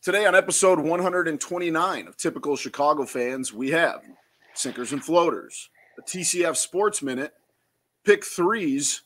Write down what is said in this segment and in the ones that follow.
Today on episode 129 of Typical Chicago Fans, we have Sinkers and Floaters, a TCF Sports Minute, Pick Threes,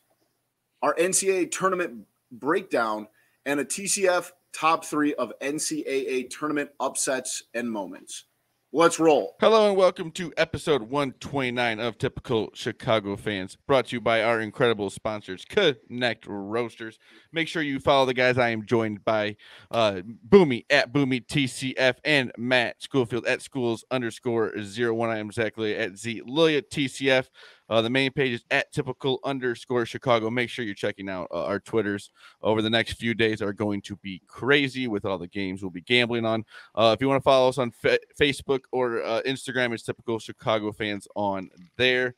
our NCAA Tournament Breakdown, and a TCF Top 3 of NCAA Tournament Upsets and Moments. Let's roll. Hello and welcome to episode 129 of Typical Chicago Fans, brought to you by our incredible sponsors, Connect Roasters. Make sure you follow the guys. I am joined by Boomy at Boomy TCF and Matt Schoolfield at Schools_01. I am exactly at Z Lilia TCF. The main page is at Typical_Chicago. Make sure you're checking out our Twitters. Over the next few days are going to be crazy with all the games we'll be gambling on. If you want to follow us on Facebook or Instagram, it's Typical Chicago Fans on there.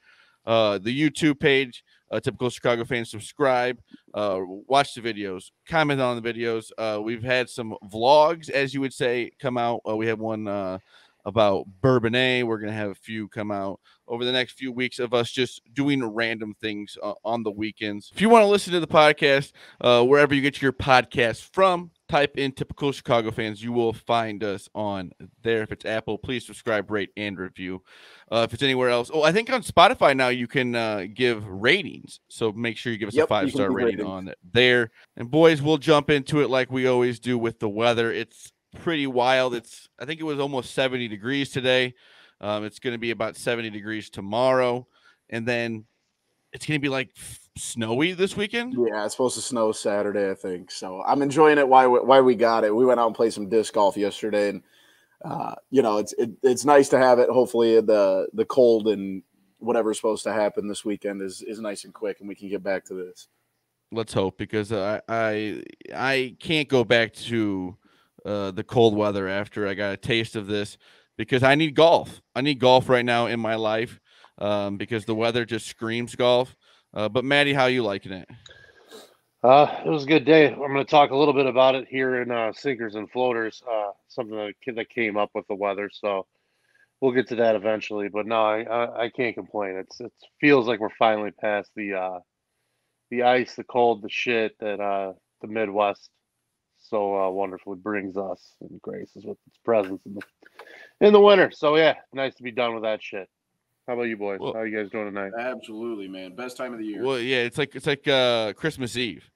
The YouTube page, Typical Chicago Fans. Subscribe, watch the videos, comment on the videos. We've had some vlogs, as you would say, come out. We have one about Bourbonnais. We're going to have a few come out over the next few weeks of us just doing random things on the weekends. If you want to listen to the podcast, wherever you get your podcast from, type in Typical Chicago Fans. You will find us on there. If it's Apple, please subscribe, rate, and review. If it's anywhere else, I think on Spotify now you can give ratings. So make sure you give us a 5-star rating on there. And boys, we'll jump into it like we always do with the weather. It's pretty wild. I think it was almost 70 degrees today. It's going to be about 70 degrees tomorrow, and then it's going to be like snowy this weekend. Yeah, it's supposed to snow Saturday, I think. So I'm enjoying it. Why we got it? We went out and played some disc golf yesterday, and it's nice to have it. Hopefully, the cold and whatever's supposed to happen this weekend is nice and quick, and we can get back to this. Let's hope, because I can't go back to the cold weather after I got a taste of this, because I need golf. I need golf right now in my life, because the weather just screams golf. But Maddie, how are you liking it? It was a good day. I'm going to talk a little bit about it here in Sinkers and Floaters, something that came up with the weather. So we'll get to that eventually. But no, I can't complain. It feels like we're finally past the ice, the cold, the shit that the Midwest so wonderfully brings us and graces with its presence in the winter. So yeah, nice to be done with that shit. How about you boys? How are you guys doing tonight? Absolutely, man. Best time of the year. Well, yeah, it's like Christmas Eve.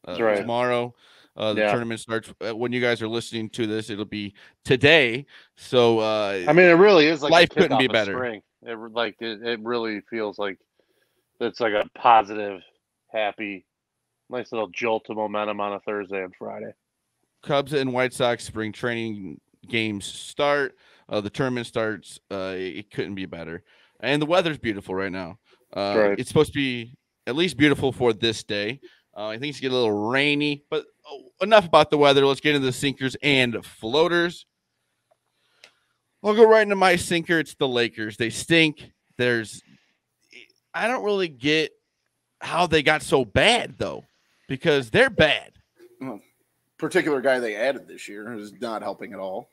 That's right. Tomorrow, the tournament starts. When you guys are listening to this, it'll be today. So I mean, it really is like life couldn't be better. Spring. It really feels like it's like a positive, happy, nice little jolt of momentum on a Thursday and Friday. Cubs and White Sox spring training games start. The tournament starts. It couldn't be better. And the weather's beautiful right now. Right. It's supposed to be at least beautiful for this day. I think it's getting a little rainy, but enough about the weather. Let's get into the sinkers and floaters. I'll go right into my sinker. It's the Lakers. They stink. I don't really get how they got so bad, though, because they're bad. Particular guy they added this year is not helping at all.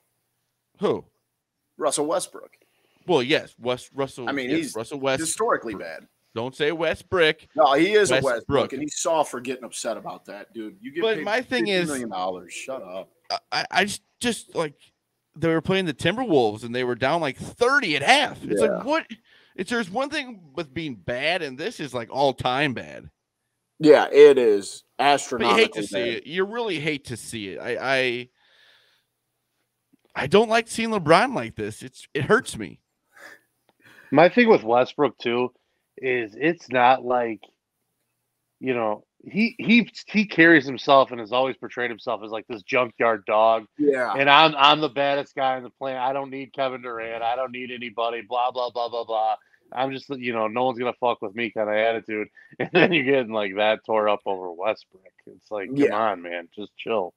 Who? Russell Westbrook. Well, yes, Russell. I mean, yes, he's Russell West historically bad. Don't say Westbrook. No, he is a Westbrook, and he's soft for getting upset about that, dude. You get but paid my thing $50 is, million. Shut up. I just like they were playing the Timberwolves and they were down like 30 at half. It's like what? There's one thing with being bad, and this is like all time bad. Yeah, it is astronomically. But you hate to see it. You really hate to see it. I don't like seeing LeBron like this. It hurts me. My thing with Westbrook too is it's not like, he carries himself and has always portrayed himself as like this junkyard dog. Yeah. And I'm the baddest guy in the planet. I don't need Kevin Durant. I don't need anybody. Blah blah blah blah blah. I'm just no one's gonna fuck with me kind of attitude. And then you're getting like that tore up over Westbrook. It's like, come on, man, just chill.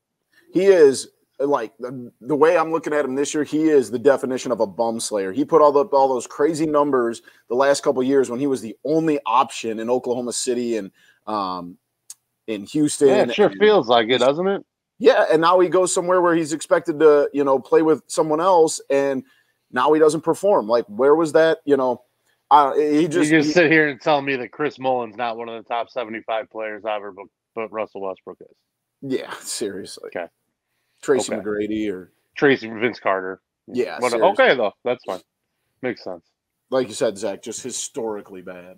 He is. Like the way I'm looking at him this year, he is the definition of a bum slayer. He put all those crazy numbers the last couple of years when he was the only option in Oklahoma City and in Houston. Yeah, it sure feels like it, doesn't it? Yeah, and now he goes somewhere where he's expected to, play with someone else, and now he doesn't perform. Like, where was that? You can sit here and tell me that Chris Mullen's not one of the top 75 players ever, but Russell Westbrook is. Yeah, seriously. Okay. Tracy McGrady or Vince Carter. Yeah. Okay, though. That's fine. Makes sense. Like you said, Zach, just historically bad.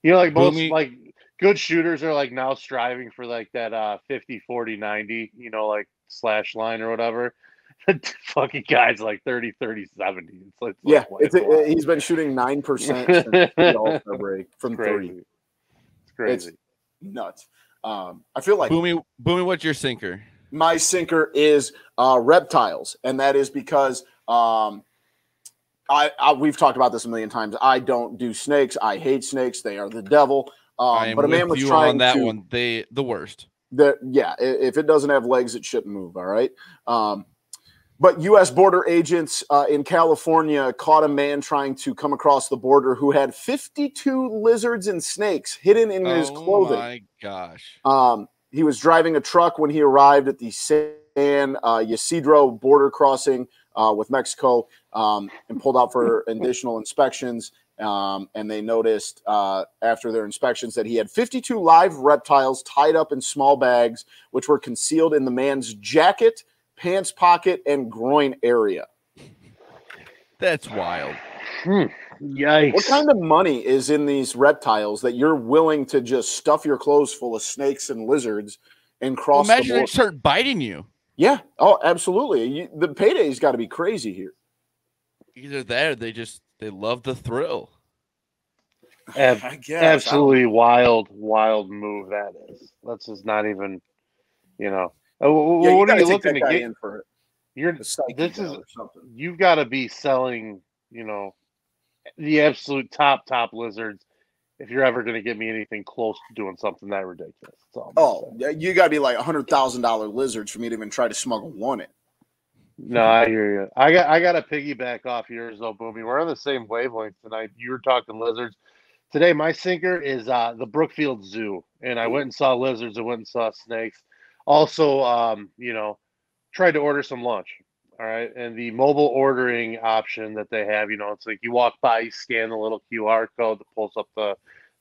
You know, like most Boomy. like good shooters are like now striving for like that 50, 40, 90, you know, like slash line or whatever. Fucking guys like 30, 30, 70. He's been shooting 9% since the All-Star break from three. It's crazy. It's nuts. I feel like Boomy, what's your sinker? my sinker is reptiles, and that is because we've talked about this a million times. I don't do snakes. I hate snakes. They are the devil. I am but a man with was you trying on that to, one. The worst. If it doesn't have legs, it shouldn't move. All right. But U.S. border agents in California caught a man trying to come across the border who had 52 lizards and snakes hidden in his clothing. Oh my gosh. He was driving a truck when he arrived at the San Ysidro border crossing with Mexico and pulled out for additional inspections. And they noticed after their inspections that he had 52 live reptiles tied up in small bags, which were concealed in the man's jacket, pants pocket, and groin area. That's wild. Yikes. What kind of money is in these reptiles that you're willing to just stuff your clothes full of snakes and lizards and cross the imagine border? they start biting you. Yeah. Oh, absolutely. The payday's got to be crazy here. Either that or they love the thrill. I guess. Absolutely wild move that is. That's just not even, you know. What are you looking to get? In for it. You've got to be selling, you know, the absolute top lizards if you're ever going to get me anything close to doing something that ridiculous. You got to be like $100,000 lizards for me to even try to smuggle one in. No, I hear you. I got to piggyback off yours though, Boomy. We're on the same wavelength tonight. You were talking lizards. Today, my sinker is the Brookfield Zoo, and I went and saw lizards. I went and saw snakes. Also, you know, tried to order some lunch. All right. And the mobile ordering option that they have, you know, it's like you walk by, you scan the little QR code that pulls up the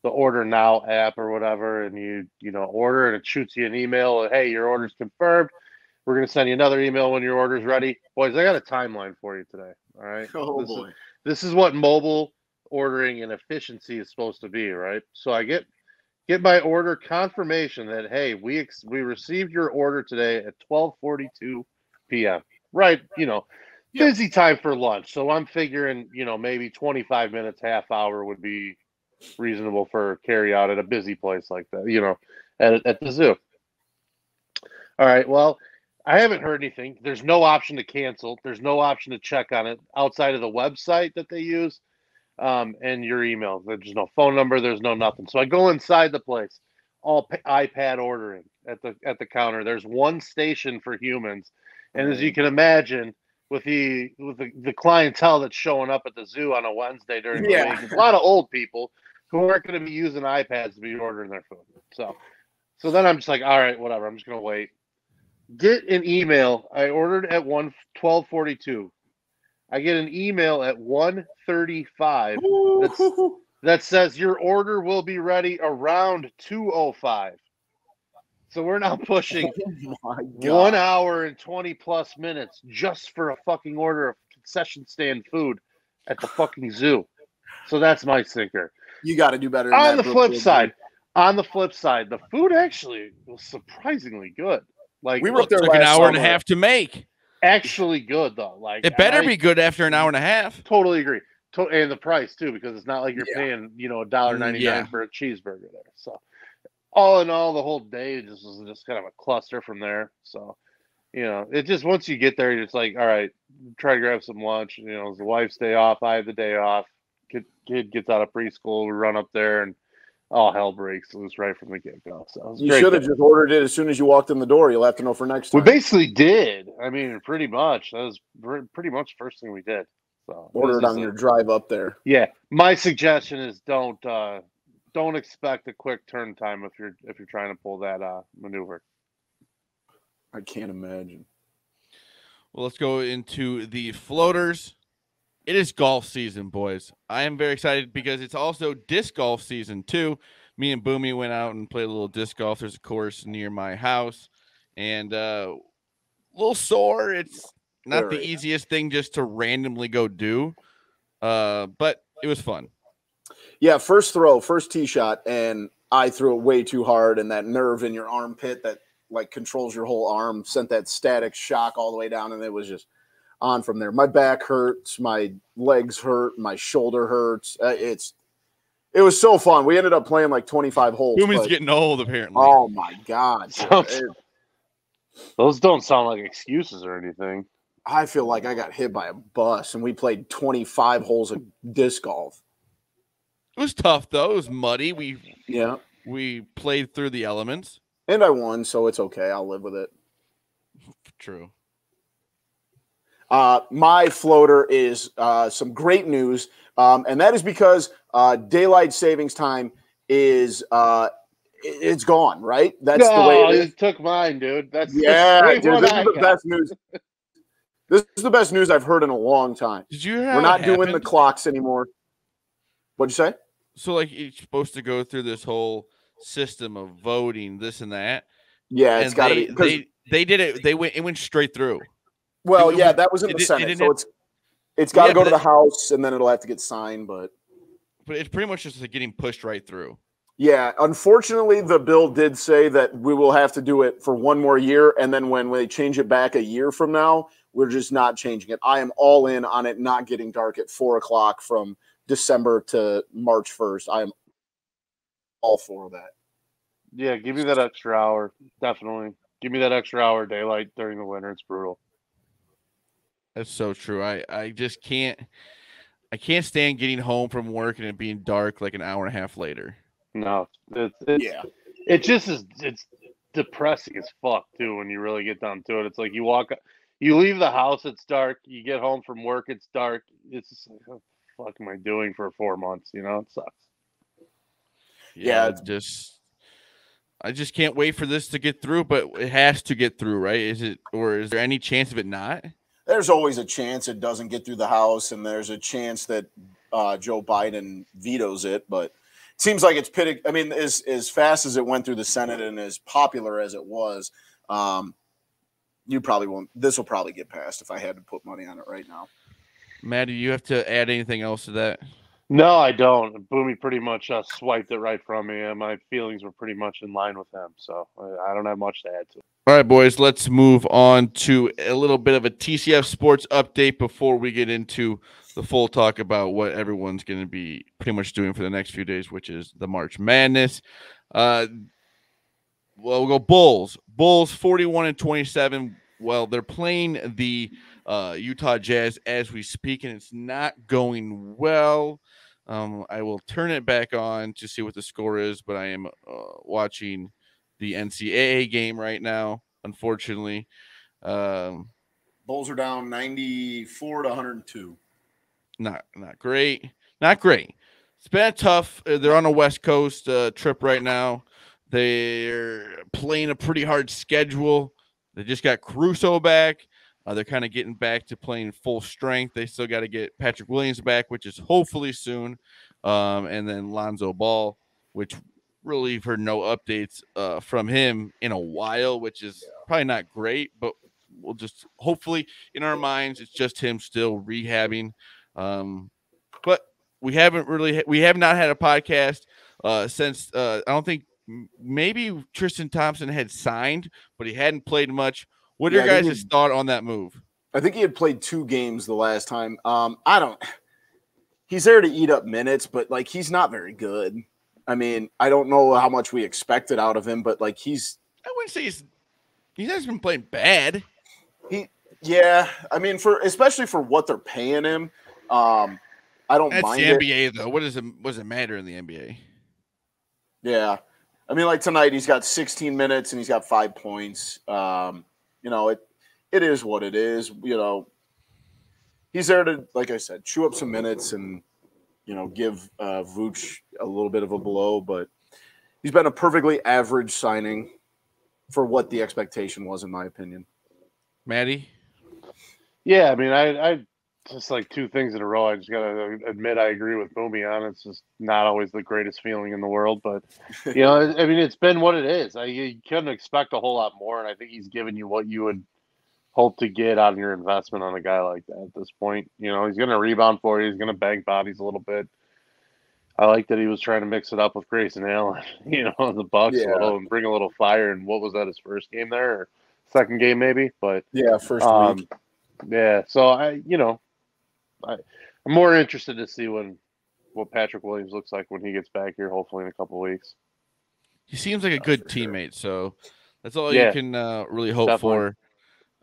Order Now app or whatever, and you know, order, and it shoots you an email. Hey, your order's confirmed. We're going to send you another email when your order's ready. Boys, I got a timeline for you today. All right. This is what mobile ordering and efficiency is supposed to be, right? So I get my order confirmation that, hey, we received your order today at 12:42 p.m. Right, you know, busy time for lunch. So I'm figuring, you know, maybe 25 minutes, half hour would be reasonable for carry out at a busy place like that, you know, at the zoo. All right, well, I haven't heard anything. There's no option to cancel. There's no option to check on it outside of the website that they use and your email. There's no phone number. There's no nothing. So I go inside the place, all iPad ordering at the counter. There's one station for humans. And as you can imagine, with the clientele that's showing up at the zoo on a Wednesday during the week, there's a lot of old people who aren't going to be using iPads to be ordering their food. So then I'm just like, all right, whatever. I'm just going to wait. Get an email. I ordered at 12:42. I get an email at 1:35 that says your order will be ready around 2:05. So we're now pushing 1 hour and 20 plus minutes just for a fucking order of concession stand food at the fucking zoo. So that's my sinker. You got to do better. On the flip side, the food actually was surprisingly good. Like we were took an hour and a half to make. Actually good though. Like it better be good after an hour and a half. Totally agree. And the price too, because it's not like you're paying, you know, $1.99 for a cheeseburger there. So all in all, the whole day was just kind of a cluster from there. So, you know, it just once you get there, you're just like, all right, try to grab some lunch. You know, it's the wife's day off. I have the day off. Kid gets out of preschool. We run up there and all hell breaks loose right from the get-go. So you should have just ordered it as soon as you walked in the door. You'll have to know for next time. We basically did. I mean, pretty much. That was pretty much the first thing we did. So order it on your drive up there. Yeah. My suggestion is don't expect a quick turn time if you're trying to pull that maneuver. I can't imagine. Well, let's go into the floaters. It is golf season, boys. I am very excited because it's also disc golf season too. Me and Boomy went out and played a little disc golf. There's a course near my house, and a little sore. It's not the easiest thing just to randomly go do, but it was fun. Yeah, first throw, first tee shot, and I threw it way too hard, and that nerve in your armpit that like controls your whole arm sent that static shock all the way down, and it was just on from there. My back hurts, my legs hurt, my shoulder hurts. It was so fun. We ended up playing like 25 holes. Boomy's getting old, apparently. Oh my God. Those don't sound like excuses or anything. I feel like I got hit by a bus, and we played 25 holes of disc golf. It was tough though. It was muddy. We played through the elements. And I won, so it's okay. I'll live with it. True. My floater is some great news, and that is because daylight savings time is it's gone, right? That's the way it is. It took mine, dude. Dude, this is the best news. This is the best news I've heard in a long time. Did you hear? We're not doing the clocks anymore. What'd you say? So, like, it's supposed to go through this whole system of voting, this and that. Yeah, it's got to be. They did it. It went straight through. Well, that was in the Senate, so it's got to go to the House, and then it'll have to get signed. But it's pretty much just like getting pushed right through. Yeah, unfortunately, the bill did say that we will have to do it for one more year, and then when they change it back a year from now, we're just not changing it. I am all in on it not getting dark at 4 o'clock from December to March 1st. I am all for that. Yeah, give me that extra hour. Definitely. Give me that extra hour daylight during the winter. It's brutal. That's so true. I just can't stand getting home from work and it being dark like an hour and a half later. No. It just is. It's depressing as fuck too when you really get down to it. It's like you leave the house, it's dark. You get home from work, it's dark. It's just like, what the fuck am I doing for 4 months? You know, it sucks. Yeah, I just can't wait for this to get through, but it has to get through, right? Is there any chance of it not? There's always a chance it doesn't get through the House, and there's a chance that Joe Biden vetoes it, but it seems like it's pitted. I mean, as fast as it went through the Senate and as popular as it was, you probably won't. This will probably get passed if I had to put money on it right now. Matt, do you have to add anything else to that? No, I don't. Boomy pretty much swiped it right from me, and my feelings were pretty much in line with him, so I don't have much to add to it. All right, boys, let's move on to a little bit of a TCF Sports update before we get into the full talk about what everyone's going to be pretty much doing for the next few days, which is the March Madness. Well, we'll go Bulls. Bulls 41-27. Well, they're playing the Utah Jazz as we speak, and it's not going well. I will turn it back on to see what the score is, but I am watching the NCAA game right now, unfortunately. Bulls are down 94-102. Not great. Not great. It's been tough. They're on a West Coast trip right now. They're playing a pretty hard schedule. They just got Caruso back. They're kind of getting back to playing full strength. They still got to get Patrick Williams back, which is hopefully soon. And then Lonzo Ball, which really have heard no updates from him in a while, which is probably not great, but we'll just hopefully in our minds, it's just him still rehabbing. But we have not had a podcast since I don't think maybe Tristan Thompson had signed, but he hadn't played much. What are your guys' thought on that move? I think he had played 2 games the last time. He's there to eat up minutes, but like he's not very good. I mean, I don't know how much we expected out of him, but like I wouldn't say he hasn't been playing bad. I mean, especially for what they're paying him, I don't mind it. That's the NBA though. What does it matter in the NBA? Yeah. I mean, like tonight he's got 16 minutes and he's got 5 points. It is what it is. You know, he's there to, like I said, chew up some minutes and, give Vooch a little bit of a blow, but he's been a perfectly average signing for what the expectation was, in my opinion. Maddie? Yeah, I mean, I just like 2 things in a row. I just got to admit I agree with Boomy on it. It's just not always the greatest feeling in the world, but, I mean, it's been what it is. You couldn't expect a whole lot more, and I think he's given you what you would hope to get out of your investment on a guy like that at this point. You know, he's going to rebound for you. He's going to bang bodies a little bit. I like that he was trying to mix it up with Grayson Allen, you know, the Bucks a little and bring a little fire. And what was that, his first game there or second game maybe? But yeah, first week. Yeah, so I'm more interested to see what Patrick Williams looks like when he gets back here, hopefully in a couple of weeks. He seems like a good teammate, so that's all you can really hope for,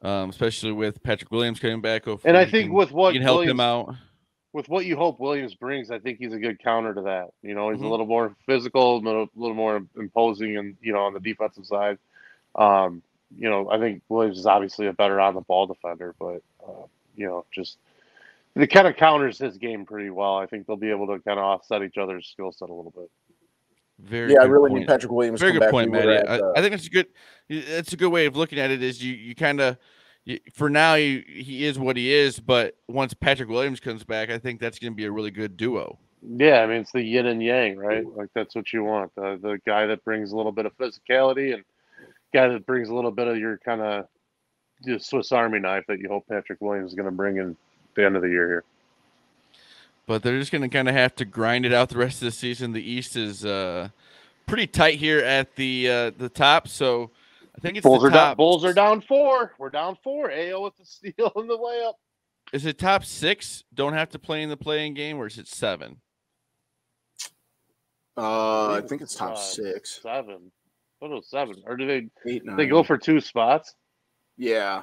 especially with Patrick Williams coming back. Hopefully, and I think with what you can help him out. With what you hope Williams brings, I think he's a good counter to that. You know, he's a little more physical, a little more imposing, and on the defensive side. I think Williams is obviously a better on the ball defender, but just it kind of counters his game pretty well. I think they'll be able to kind of offset each other's skill set a little bit. I really need Patrick Williams. Very good back. Point, Matty. I think it's good. It's a good way of looking at it. Is you kind of. For now, he is what he is, but once Patrick Williams comes back, I think that's going to be a really good duo. Yeah, I mean, it's the yin and yang, right? Like, that's what you want. The guy that brings a little bit of physicality and guy that brings a little bit of your kind of Swiss Army knife that you hope Patrick Williams is going to bring in the end of the year here. But they're just going to kind of have to grind it out the rest of the season. The East is pretty tight here at the top, so I think it's Bulls are down 4. We're down 4. AO with the steal and the layup. Is it top 6? Don't have to play in the playing game, or is it 7? I think it's top 6. 7. What was 7? Or do they 8, 9. They go for 2 spots? Yeah.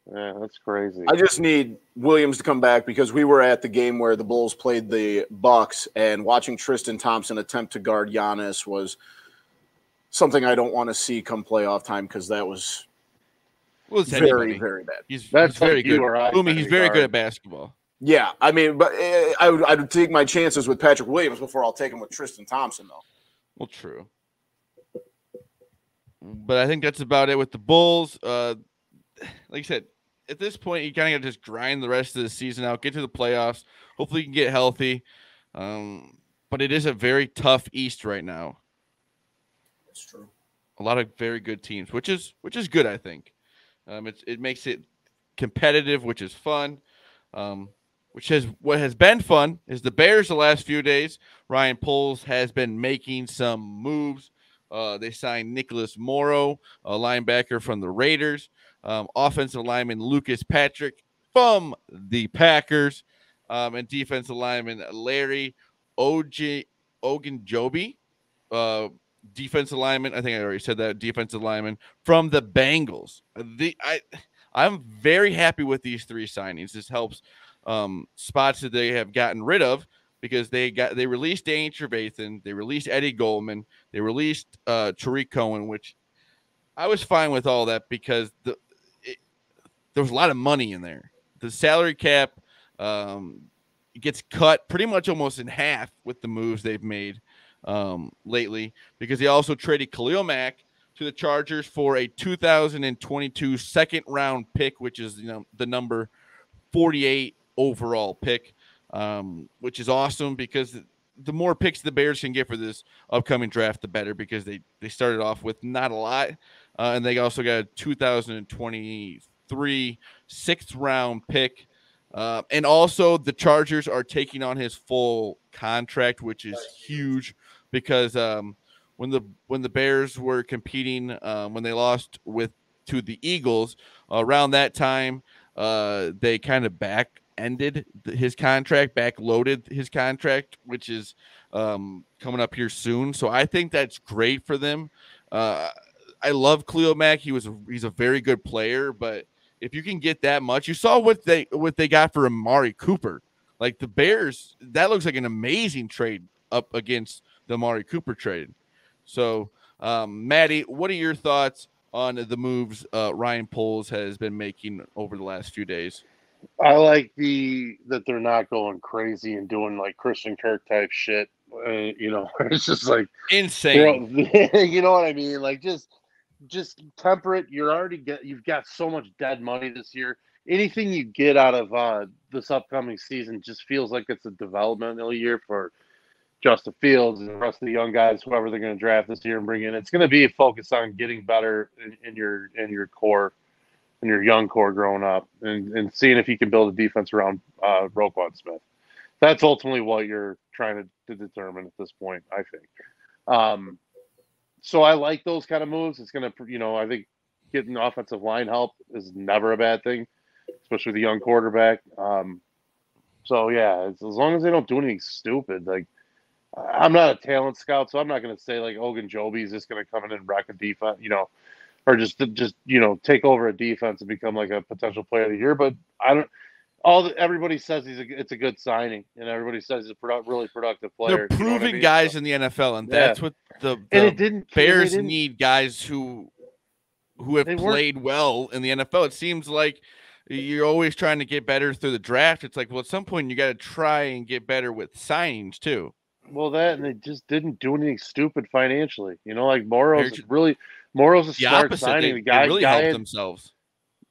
Yeah, that's crazy. I just need Williams to come back because we were at the game where the Bulls played the Bucks, and watching Tristan Thompson attempt to guard Giannis was something I don't want to see come playoff time because that was very, very bad. He's very good. He's very good at basketball. Yeah, I mean, but I would take my chances with Patrick Williams before I'll take him with Tristan Thompson, though. Well, true. But I think that's about it with the Bulls. Like I said, at this point, you kind of got to just grind the rest of the season out, get to the playoffs. Hopefully, you can get healthy. But it is a very tough East right now. That's true. A lot of very good teams, which is good, I think. It makes it competitive, which is fun. What has been fun is the Bears the last few days. Ryan Poles has been making some moves. They signed Nicholas Morrow, a linebacker from the Raiders, offensive lineman Lucas Patrick from the Packers, and defensive lineman Larry Ogunjobi, defensive lineman. I think I already said that. Defensive lineman from the Bengals. I'm very happy with these 3 signings. This helps spots that they have gotten rid of because they released Danny Trevathan, they released Eddie Goldman, they released Tariq Cohen, which I was fine with all that because there was a lot of money in there. The salary cap gets cut pretty much almost in half with the moves they've made lately because they also traded Khalil Mack to the Chargers for a 2022 second round pick, which is the number 48 overall pick, which is awesome because the more picks the Bears can get for this upcoming draft, the better because they started off with not a lot, and they also got a 2023 sixth round pick. And also the Chargers are taking on his full contract, which is huge because when the Bears were competing, when they lost to the Eagles around that time, they kind of back-ended his contract, back-loaded his contract, which is coming up here soon. So I think that's great for them. I love Khalil Mack. He's a very good player, but if you can get that much, you saw what they got for Amari Cooper. Like the Bears, that looks like an amazing trade up against the Amari Cooper trade. So, Maddie, what are your thoughts on the moves Ryan Poles has been making over the last few days? I like that they're not going crazy and doing like Christian Kirk type shit. It's just like insane. You know what I mean? Like just temper it. You've got so much dead money this year. Anything you get out of this upcoming season just feels like it's a developmental year for Justin Fields and the rest of the young guys, whoever they're going to draft this year and bring in. It's going to be a focus on getting better in your core and your young core growing up, and seeing if you can build a defense around Roquan Smith. That's ultimately what you're trying to determine at this point, I think. So I like those kind of moves. It's going to, I think getting offensive line help is never a bad thing, especially with a young quarterback. So, yeah, as long as they don't do anything stupid, like, I'm not a talent scout, so I'm not going to say, like, Ogunjobi is just going to come in and wreck a defense, or just take over a defense and become, like, a potential player of the year. But I don't – everybody says it's a good signing, and everybody says he's a really productive player. They're proving guys in the NFL, and that's what the Bears need, guys who have played well in the NFL. It seems like you're always trying to get better through the draft. It's like, well, at some point you got to try and get better with signings too. Well, and they just didn't do anything stupid financially. Like Morrow's a smart signing. The guy really helped themselves.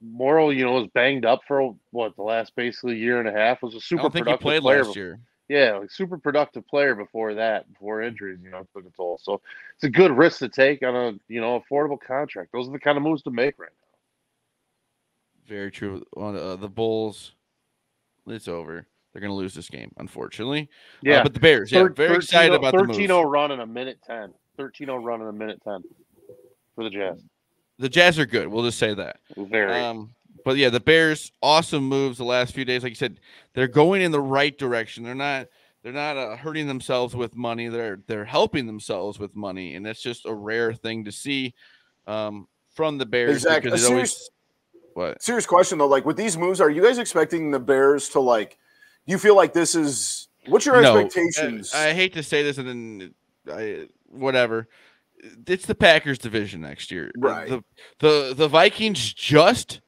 Morrow, was banged up for the last basically year and a half. Was a super productive player last year. Yeah, like super productive player before injuries, took a toll. So it's a good risk to take on a affordable contract. Those are the kind of moves to make right now. Very true. On the Bulls, it's over. They're going to lose this game, unfortunately. Yeah, but the Bears, very excited about the move. 13-0 run in a minute 10. 13-0 run in a minute 10 for the Jazz. The Jazz are good. We'll just say that. Very. But yeah, the Bears, awesome moves the last few days. Like you said, they're going in the right direction. They're not hurting themselves with money. They're helping themselves with money, and that's just a rare thing to see from the Bears. Exactly. Serious question though. Like with these moves, are you guys expecting the Bears to do you feel like this is what's your expectations? I hate to say this, and then whatever. It's the Packers division next year. Right. The Vikings just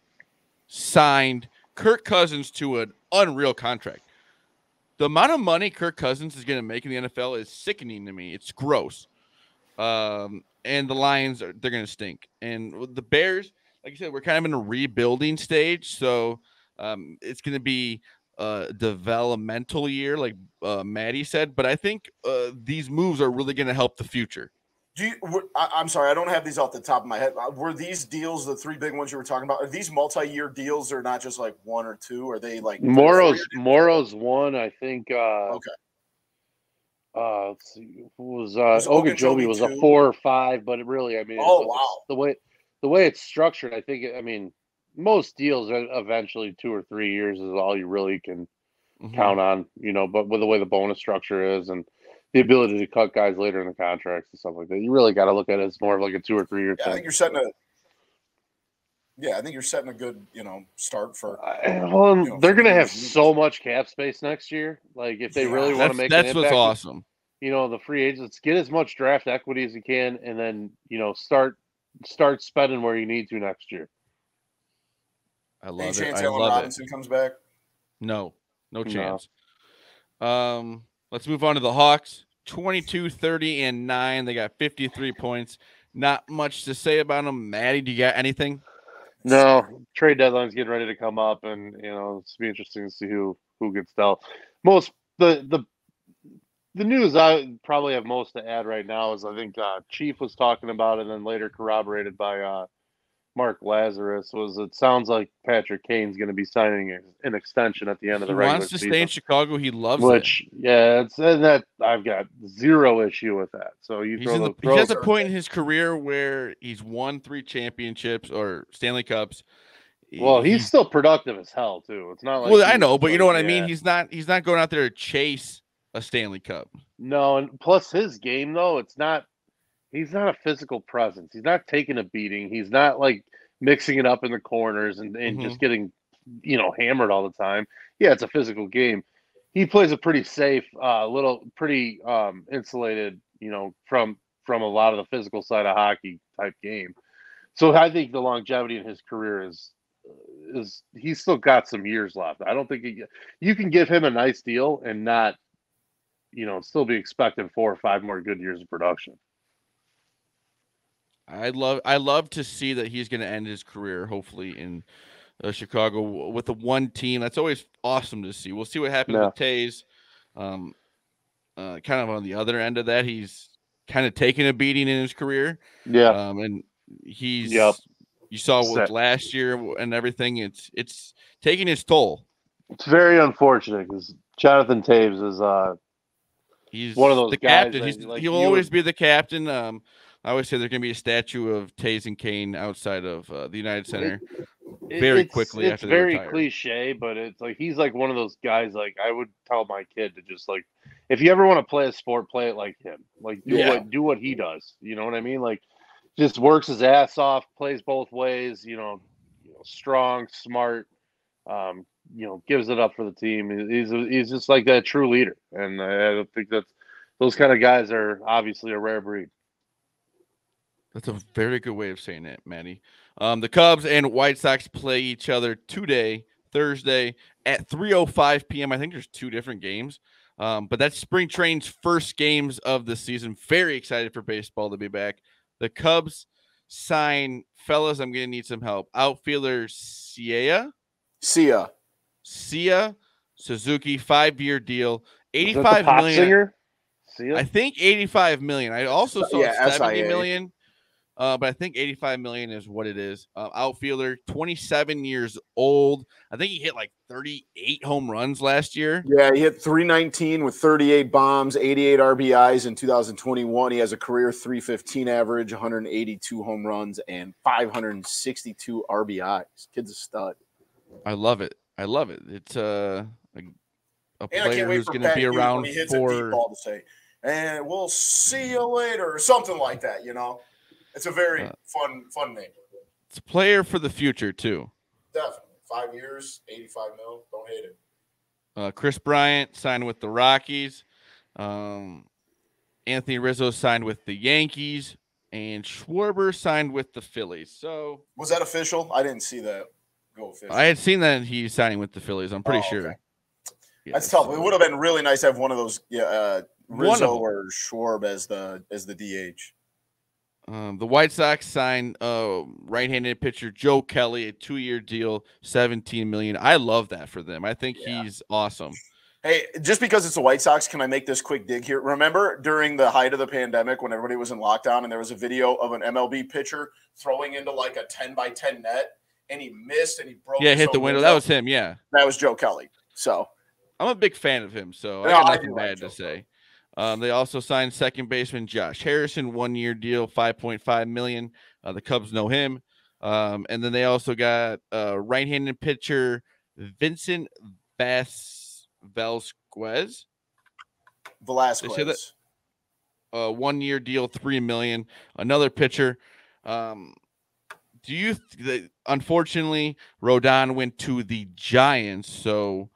signed Kirk Cousins to an unreal contract. The amount of money Kirk Cousins is going to make in the NFL is sickening to me. It's gross. And the Lions, they're going to stink. And with the Bears, like I said, we're kind of in a rebuilding stage. So it's going to be a developmental year, like Maddie said. But I think these moves are really going to help the future. I'm sorry, I don't have these off the top of my head. Were these deals, the three big ones you were talking about, are these multi-year deals or not just like one or two? Are they like Morrow's one, I think. Okay. Let's see. Ogunjobi was a 4 or 5, but really, the way it's structured, I think. Most deals are eventually 2 or 3 years is all you really can count on, But with the way the bonus structure is and the ability to cut guys later in the contracts and stuff like that, you really got to look at it as more of like a 2 or 3 year thing. I think you're setting a good, start for. They're going to have so much cap space next year. Like if they really want to make an impact, that's what's awesome. The free agents, get as much draft equity as you can, and then start spending where you need to next year. I love it. Any chance Allen Robinson comes back? No chance. Let's move on to the Hawks. 22-30-9. They got 53 points. Not much to say about them. Maddie, do you got anything? No. Trade deadline's getting ready to come up, and it's be interesting to see who gets dealt. The news I probably have most to add right now is I think Chief was talking about it, and then later corroborated by Mark Lazarus, it sounds like Patrick Kane's going to be signing an extension at the end of the regular season. He wants to stay in Chicago. He loves it. I've got zero issue with that. So he has a point in his career where he's won 3 championships or Stanley Cups. Well, he's still productive as hell too. It's not like I know, but you know what I mean. He's not going out there to chase a Stanley Cup. No, and plus his game though, it's not. He's not a physical presence. He's not taking a beating. He's not like mixing it up in the corners and just getting, hammered all the time. Yeah, it's a physical game. He plays a pretty safe, pretty insulated, from a lot of the physical side of hockey type game. So I think the longevity in his career is he's still got some years left. I don't think you can give him a nice deal and not, still be expecting 4 or 5 more good years of production. I love to see that he's going to end his career, hopefully, in Chicago with the one team. That's always awesome to see. We'll see what happens with Taze. Kind of on the other end of that, he's kind of taken a beating in his career. Yeah. And he's You saw with last year and everything. It's taking its toll. It's very unfortunate because Jonathan Taves is he's one of those the guys captain. that, He'll always be the captain. I always say there's going to be a statue of Taves and Kane outside of the United Center very quickly after they retire. It's very cliche, but it's like he's like one of those guys. Like I would tell my kid to just like, if you ever want to play a sport, play it like him. Like do what he does. You know what I mean? Like just works his ass off, plays both ways. Strong, smart. Gives it up for the team. He's just like that true leader, and I think those kind of guys are obviously a rare breed. That's a very good way of saying it, Matty. The Cubs and White Sox play each other today, Thursday at 3:05 p.m. I think there's 2 different games, but that's spring training's first games of the season. Very excited for baseball to be back. The Cubs sign, fellas, I'm going to need some help. Outfielder Sia Suzuki, 5-year deal, $85 million. Singer? Sia? I think $85 million. I also saw $70 million. But I think $85 million is what it is. Outfielder, 27 years old. I think he hit like 38 home runs last year. Yeah, he hit 319 with 38 bombs, 88 RBIs in 2021. He has a career 315 average, 182 home runs, and 562 RBIs. Kid's a stud. I love it. It's a player who's going to be around for a deep ball to say, and we'll see you later, or something like that. It's a very fun name. It's a player for the future too. Definitely. 5 years, 85 mil. Don't hate it. Chris Bryant signed with the Rockies. Anthony Rizzo signed with the Yankees, and Schwarber signed with the Phillies. So was that official? I didn't see that go official. I had seen that he's signing with the Phillies. I'm pretty sure. Okay. Yeah, that's tough. It would have been really nice to have one of those, Rizzo or Schwarb as the DH. The White Sox signed right-handed pitcher Joe Kelly, a 2-year deal, $17 million. I love that for them. I think he's awesome. Hey, just because it's the White Sox, can I make this quick dig here? Remember during the height of the pandemic when everybody was in lockdown and there was a video of an MLB pitcher throwing into like a 10-by-10 net and he missed and he broke hit the window. That was him, yeah. That was Joe Kelly. So I'm a big fan of him, so I got nothing bad to say. They also signed second baseman Josh Harrison, 1-year deal, $5.5 million. The Cubs know him. And then they also got right-handed pitcher Vincent Velasquez. 1-year deal, $3 million. Another pitcher. Unfortunately, Rodon went to the Giants, so.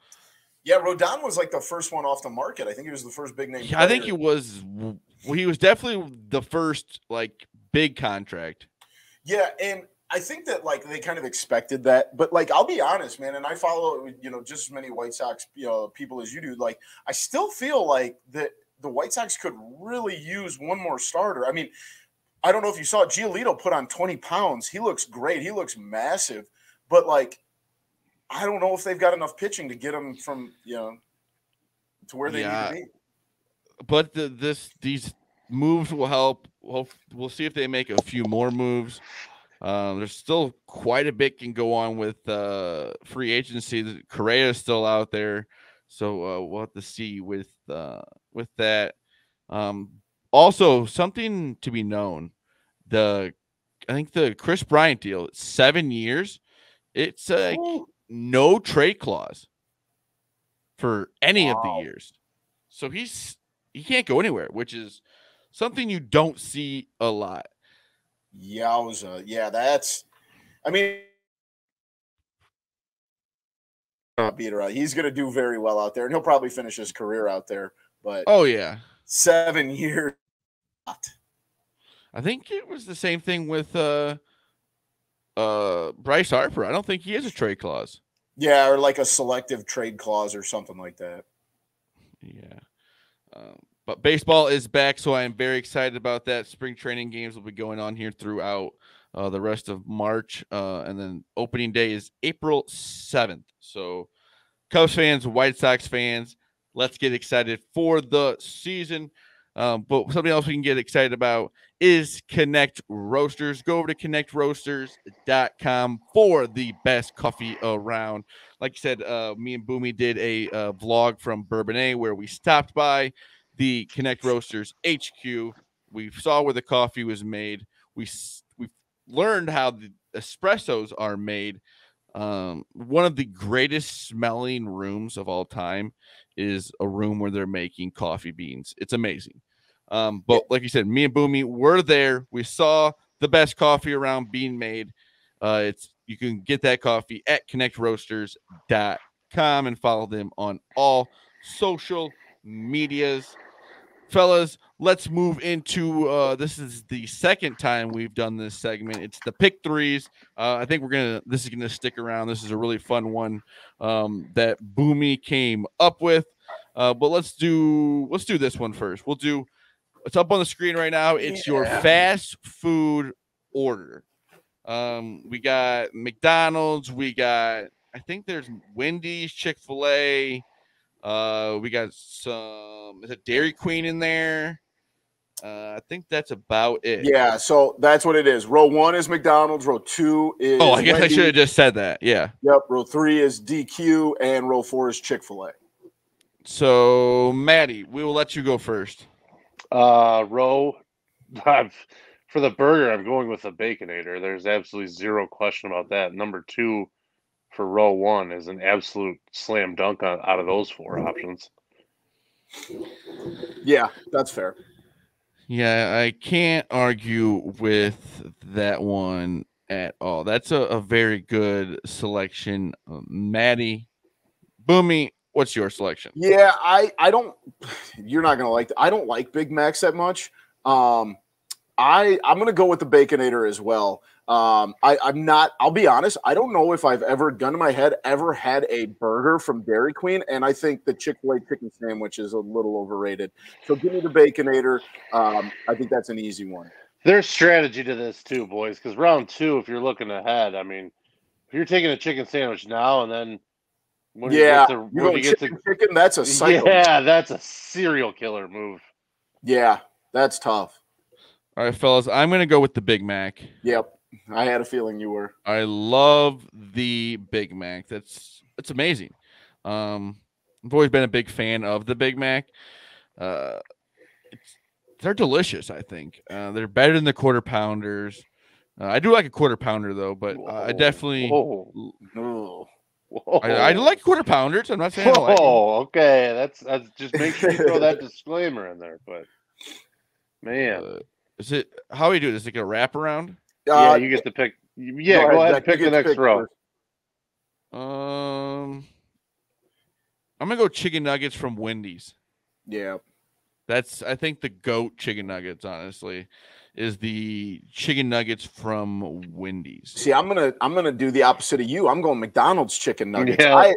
Yeah, Rodon was like the first one off the market. I think he was the first big name. I think he was. Well, he was definitely the first like big contract. Yeah, and I think that like they kind of expected that, but like I'll be honest, man, and I follow just as many White Sox people as you do. Like I still feel like that the White Sox could really use one more starter. I mean, I don't know if you saw it. Giolito put on 20 pounds. He looks great. He looks massive, but like. I don't know if they've got enough pitching to get them from to where they need to be. But these moves will help. We'll see if they make a few more moves. There's still quite a bit can go on with free agency. Correa is still out there, so we'll have to see with that. Also, something to be known: I think the Chris Bryant deal, 7 years. It's no trade clause for any of the years. So he can't go anywhere, which is something you don't see a lot. Yowza. Yeah, beater out. He's going to do very well out there, and he'll probably finish his career out there. But 7 years. I think it was the same thing with Bryce Harper. I don't think he has a trade clause. Yeah, or like a selective trade clause or something like that. Yeah. But baseball is back, so I am very excited about that. Spring training games will be going on here throughout the rest of March. And then opening day is April 7th. So Cubs fans, White Sox fans, let's get excited for the season. But something else we can get excited about is Connect Roasters. Go over to connectroasters.com for the best coffee around. Like you said, me and Boomy did a vlog from Bourbonnais where we stopped by the Connect Roasters HQ. We saw where the coffee was made. We learned how the espressos are made. One of the greatest smelling rooms of all time is a room where they're making coffee beans. It's amazing. But like you said, me and Boomy were there. We saw the best coffee around being made. You can get that coffee at connectroasters.com and follow them on all social medias. Fellas, let's move into this is the second time we've done this segment. It's the pick threes. I think this is gonna stick around. This is a really fun one that Boomy came up with. But let's do this one first. It's up on the screen right now. It's your fast food order. We got McDonald's, I think there's Wendy's, Chick-fil-A. We got is it Dairy Queen in there? I think that's about it. Yeah, so that's what it is. Row 1 is McDonald's. Row 2 is I guess Wendy's. I should have just said that. Yeah. Yep. Row 3 is DQ, and row 4 is Chick-fil-A. So, Maddie, we will let you go first. For the burger, I'm going with a Baconator. There's absolutely zero question about that. Number 2 for row 1 is an absolute slam dunk out of those 4 options. Yeah, that's fair. Yeah, I can't argue with that one at all. That's a very good selection. Maddie, Boomy, what's your selection? Yeah, I don't. You're not gonna like. I don't like Big Macs that much. I'm gonna go with the Baconator as well. I'm not. I'll be honest. I don't know if I've ever, gun to my head, ever had a burger from Dairy Queen, and I think the Chick-fil-A chicken sandwich is a little overrated. So give me the Baconator. I think that's an easy one. There's strategy to this too, boys. Because round 2, if you're looking ahead, I mean, if you're taking a chicken sandwich now and then when you get to chicken, that's a cycle. Yeah, that's a serial killer move. Yeah, that's tough. All right, fellas, I'm gonna go with the Big Mac. Yep. I had a feeling you were. I love the Big Mac. It's amazing. I've always been a big fan of the Big Mac. They're delicious, I think. They're better than the quarter pounders. I do like a quarter pounder though, but I definitely I like quarter pounders. I'm not saying I don't like them. Okay. That's just make sure you throw that disclaimer in there, but man. Is it how we do it? Is it like a wraparound? Yeah, you get to pick. Yeah, go ahead and pick the next row. I'm gonna go chicken nuggets from Wendy's. Yeah, that's I think the GOAT chicken nuggets. Honestly, is the chicken nuggets from Wendy's. See, I'm gonna do the opposite of you. I'm going McDonald's chicken nuggets. Yeah.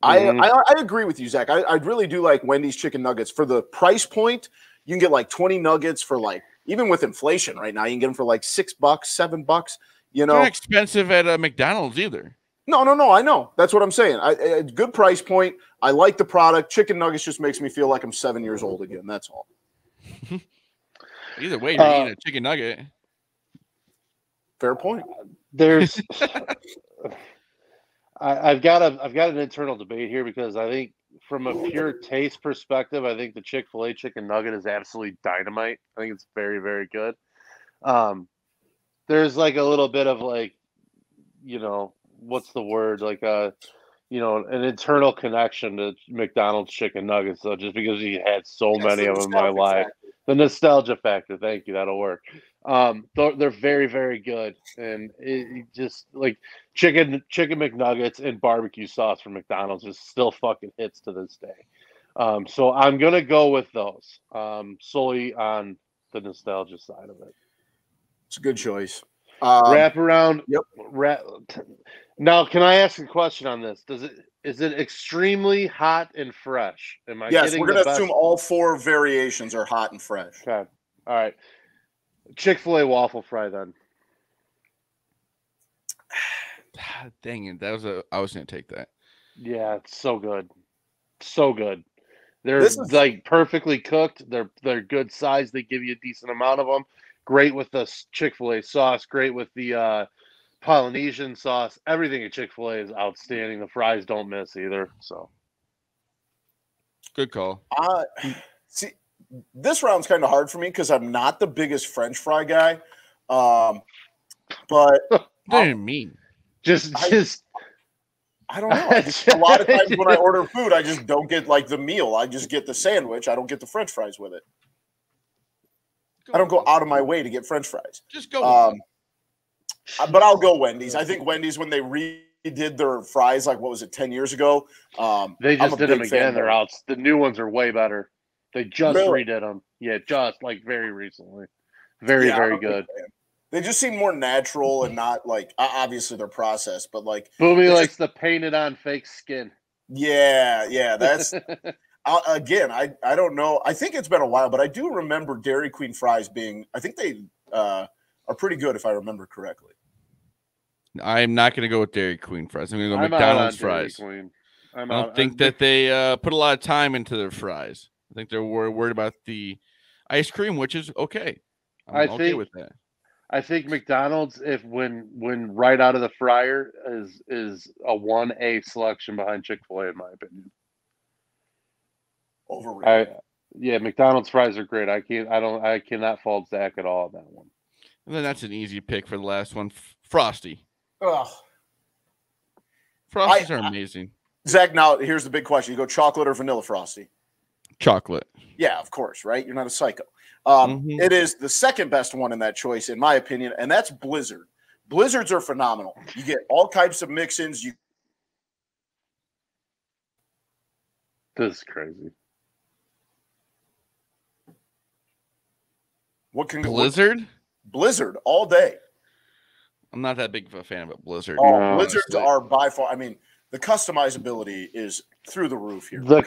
I agree with you, Zach. I really do like Wendy's chicken nuggets for the price point. You can get like 20 nuggets for like. Even with inflation right now, you can get them for like $6, $7. You know, they're not expensive at McDonald's either. No. I know. That's what I'm saying. Good price point. I like the product. Chicken nuggets just makes me feel like I'm 7 years old again. That's all. Either way, you're eating a chicken nugget. Fair point. There's, I've got an internal debate here because I think. From a pure taste perspective, I think the Chick-fil-A chicken nugget is absolutely dynamite. I think it's very, very good. There's like a little bit of like, what's the word? Like an internal connection to McDonald's chicken nuggets. So just because you had so many of them in my life, the nostalgia factor. Thank you. That'll work. They're very, very good. And it just like chicken McNuggets and barbecue sauce from McDonald's just still fucking hits to this day. So I'm going to go with those solely on the nostalgia side of it. It's a good choice. Wrap around. Yep. Now, can I ask a question on this? Is it extremely hot and fresh? Yes, we're going to assume all 4 variations are hot and fresh. Okay. All right. Chick-fil-A waffle fry then. Dang it. I was going to take that. Yeah, it's so good. So good. They're like perfectly cooked. They're good size. They give you a decent amount of them. Great with the Chick-fil-A sauce. Great with the Polynesian sauce. Everything at Chick-fil-A is outstanding. The fries don't miss either. So good call. See, this round's kind of hard for me because I'm not the biggest French fry guy. But What do you mean? I don't know. A lot of times when I order food, I just don't get like the meal. I just get the sandwich. I don't get the French fries with it. I don't go out of my way to get French fries. Just go. But I'll go Wendy's. I think Wendy's, when they redid their fries, like, what was it, 10 years ago? They just did them again. They're out. The new ones are way better. They just redid them. Yeah, just like very recently. Very good. They just seem more natural and not like, obviously they're processed, but like. Boomy likes the painted on fake skin. Yeah. That's. Again, I don't know. I think it's been a while, but I do remember Dairy Queen fries being, I think they are pretty good if I remember correctly. I'm not going to go with Dairy Queen fries. I'm going to go McDonald's fries. I don't think that they put a lot of time into their fries. I think they're worried about the ice cream, which is okay. I'm okay with that. I think McDonald's, when right out of the fryer, is a 1A selection behind Chick-fil-A, in my opinion. Overrated. McDonald's fries are great. I cannot fault Zach at all on that one. And then that's an easy pick for the last one. Frosty. Ugh. Frosties are amazing. Zach, now here's the big question. You go chocolate or vanilla Frosty? Chocolate. Yeah, of course, right? You're not a psycho. It is the second best one in that choice, in my opinion, and that's Blizzard. Blizzards are phenomenal. You get all types of mix-ins. This is crazy. What can Blizzard? Blizzard all day. I'm not that big of a fan of it. Blizzard. Oh, Blizzards are by far. I mean, the customizability is through the roof here. The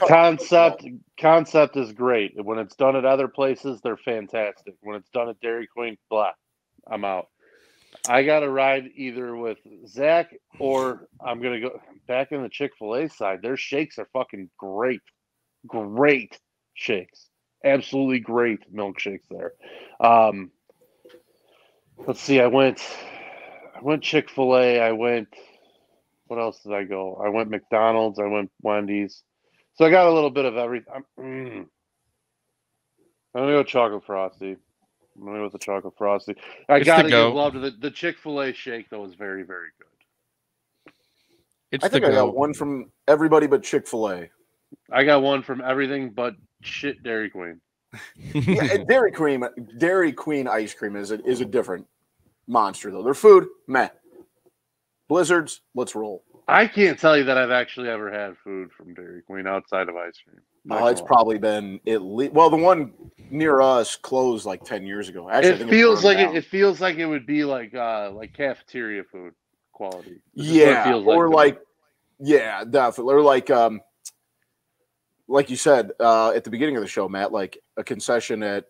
concept is great. When it's done at other places, they're fantastic. When it's done at Dairy Queen, blah, I'm out. I got to ride either with Zach or I'm going to go back in the Chick-fil-A side. Their shakes are fucking great. Great shakes. Absolutely great milkshakes there. Let's see. I went Chick-fil-A. What else did I go? I went McDonald's. I went Wendy's. So I got a little bit of everything. I'm going to go chocolate frosty. I'm going to go with the chocolate frosty. I got to give love to the Chick-fil-A shake, though, is very, very good. I think I got one from everybody but Chick-fil-A. I got one from everything but shit Dairy Queen. Yeah, Dairy Queen ice cream is a different monster, though. Their food, meh. Blizzards, let's roll. I can't tell you that I've actually ever had food from Dairy Queen outside of ice cream. It's probably been at least. Well, the one near us closed like 10 years ago. Actually, it feels like it would be like cafeteria food quality. Yeah, yeah, definitely. Or like you said at the beginning of the show, Matt, like a concession at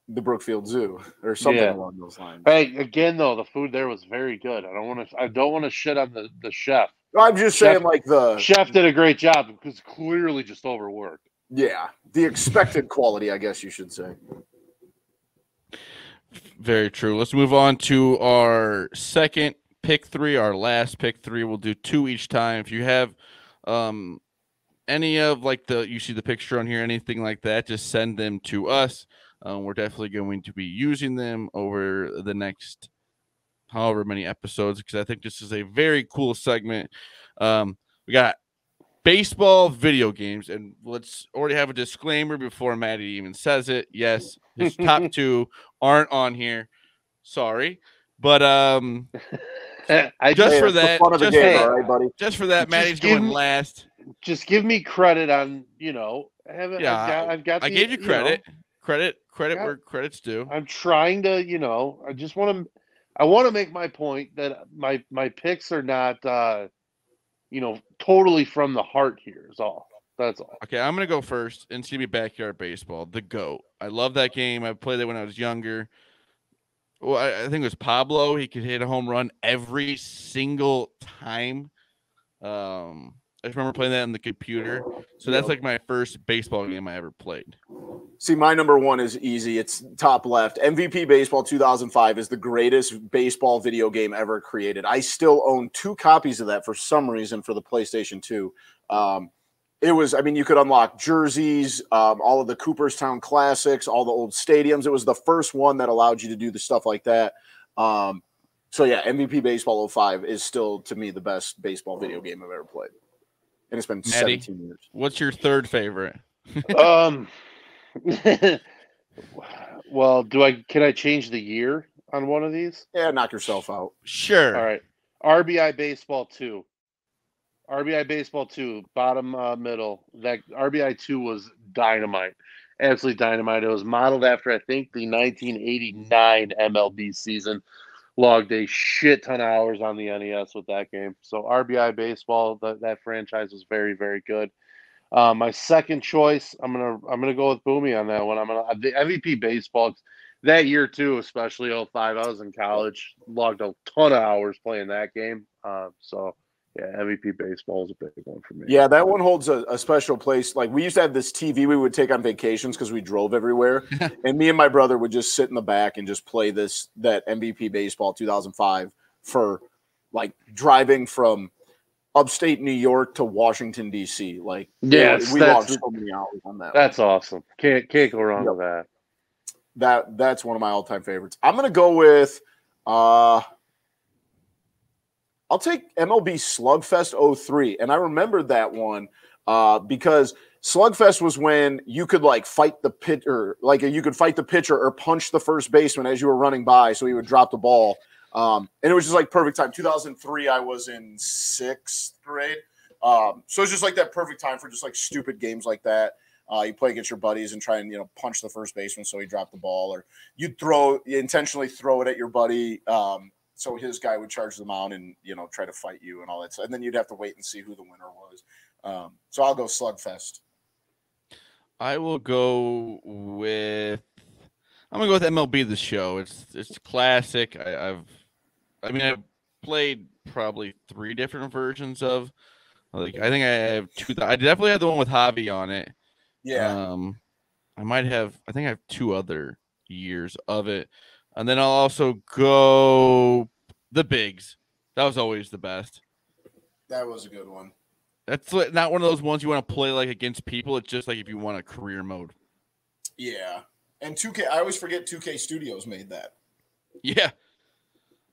the Brookfield Zoo or something along those lines. Hey, again though, the food there was very good. I don't want to shit on the chef. I'm just saying, like, the chef did a great job because clearly just overworked. Yeah, the expected quality, I guess you should say. Very true. Let's move on to our second pick three, our last pick three. We'll do two each time. If you have any of you see the picture on here, anything like that, just send them to us. We're definitely going to be using them over the next however many episodes because I think this is a very cool segment. We got baseball video games, and let's already have a disclaimer before Maddie even says it. Yes, his top two aren't on here. Sorry, but just for that, Maddie's going last. Just give me credit on I gave you credit. Credit where credit's due. I'm trying to, I want to make my point that my picks are not, totally from the heart here is all. That's all. Okay, I'm going to go first. NCAA Backyard Baseball, the GOAT. I love that game. I played it when I was younger. Well, I think it was Pablo. He could hit a home run every single time. I remember playing that on the computer. So that's like my first baseball game I ever played. See, my number one is easy. It's top left. MVP Baseball 2005 is the greatest baseball video game ever created. I still own 2 copies of that for some reason for the PlayStation 2. It was, I mean, you could unlock jerseys, all of the Cooperstown Classics, all the old stadiums. It was the first one that allowed you to do the stuff like that. So, yeah, MVP Baseball 05 is still, to me, the best baseball video game I've ever played. And it's been Maddie, 17 years. What's your third favorite? Well, can I change the year on one of these? Yeah, knock yourself out. Sure. All right. RBI Baseball 2. RBI Baseball 2, bottom middle. That RBI 2 was dynamite. Absolutely dynamite. It was modeled after, I think, the 1989 MLB season. Logged a shit ton of hours on the NES with that game. So RBI Baseball, that franchise was very, very good. My second choice, I'm gonna go with Boomy on that one. The MVP Baseball that year too, especially 05. I was in college, logged a ton of hours playing that game. So yeah, MVP Baseball is a big one for me. Yeah, that one holds a special place. Like, we used to have this TV we would take on vacations because we drove everywhere. And me and my brother would just sit in the back and just play that MVP Baseball 2005 for, like, driving from upstate New York to Washington, D.C. Like, yes, we logged so many hours on that. That's awesome. Can't go wrong with that. That's one of my all-time favorites. I'm going to go with I'll take MLB Slugfest 03. And I remembered that one because Slugfest was when you could like fight the pitcher, like you could fight the pitcher or punch the first baseman as you were running by, so he would drop the ball. And it was just like perfect time. 2003, I was in 6th grade. So it's just like that perfect time for just like stupid games like that. You play against your buddies and try and, punch the first baseman so he dropped the ball, or you intentionally throw it at your buddy. So his guy would charge the mound and, try to fight you and all that stuff. And then you'd have to wait and see who the winner was. So I'll go Slugfest. I will go with MLB The Show. It's classic. I've played probably 3 different versions of. Like, I think I have 2. I definitely have the one with Javi on it. Yeah. I think I have 2 other years of it. And then I'll also go the Bigs. That was always the best. That was a good one. That's not one of those ones you want to play like against people. It's just like if you want a career mode. Yeah. And 2K, I always forget 2K Studios made that. Yeah.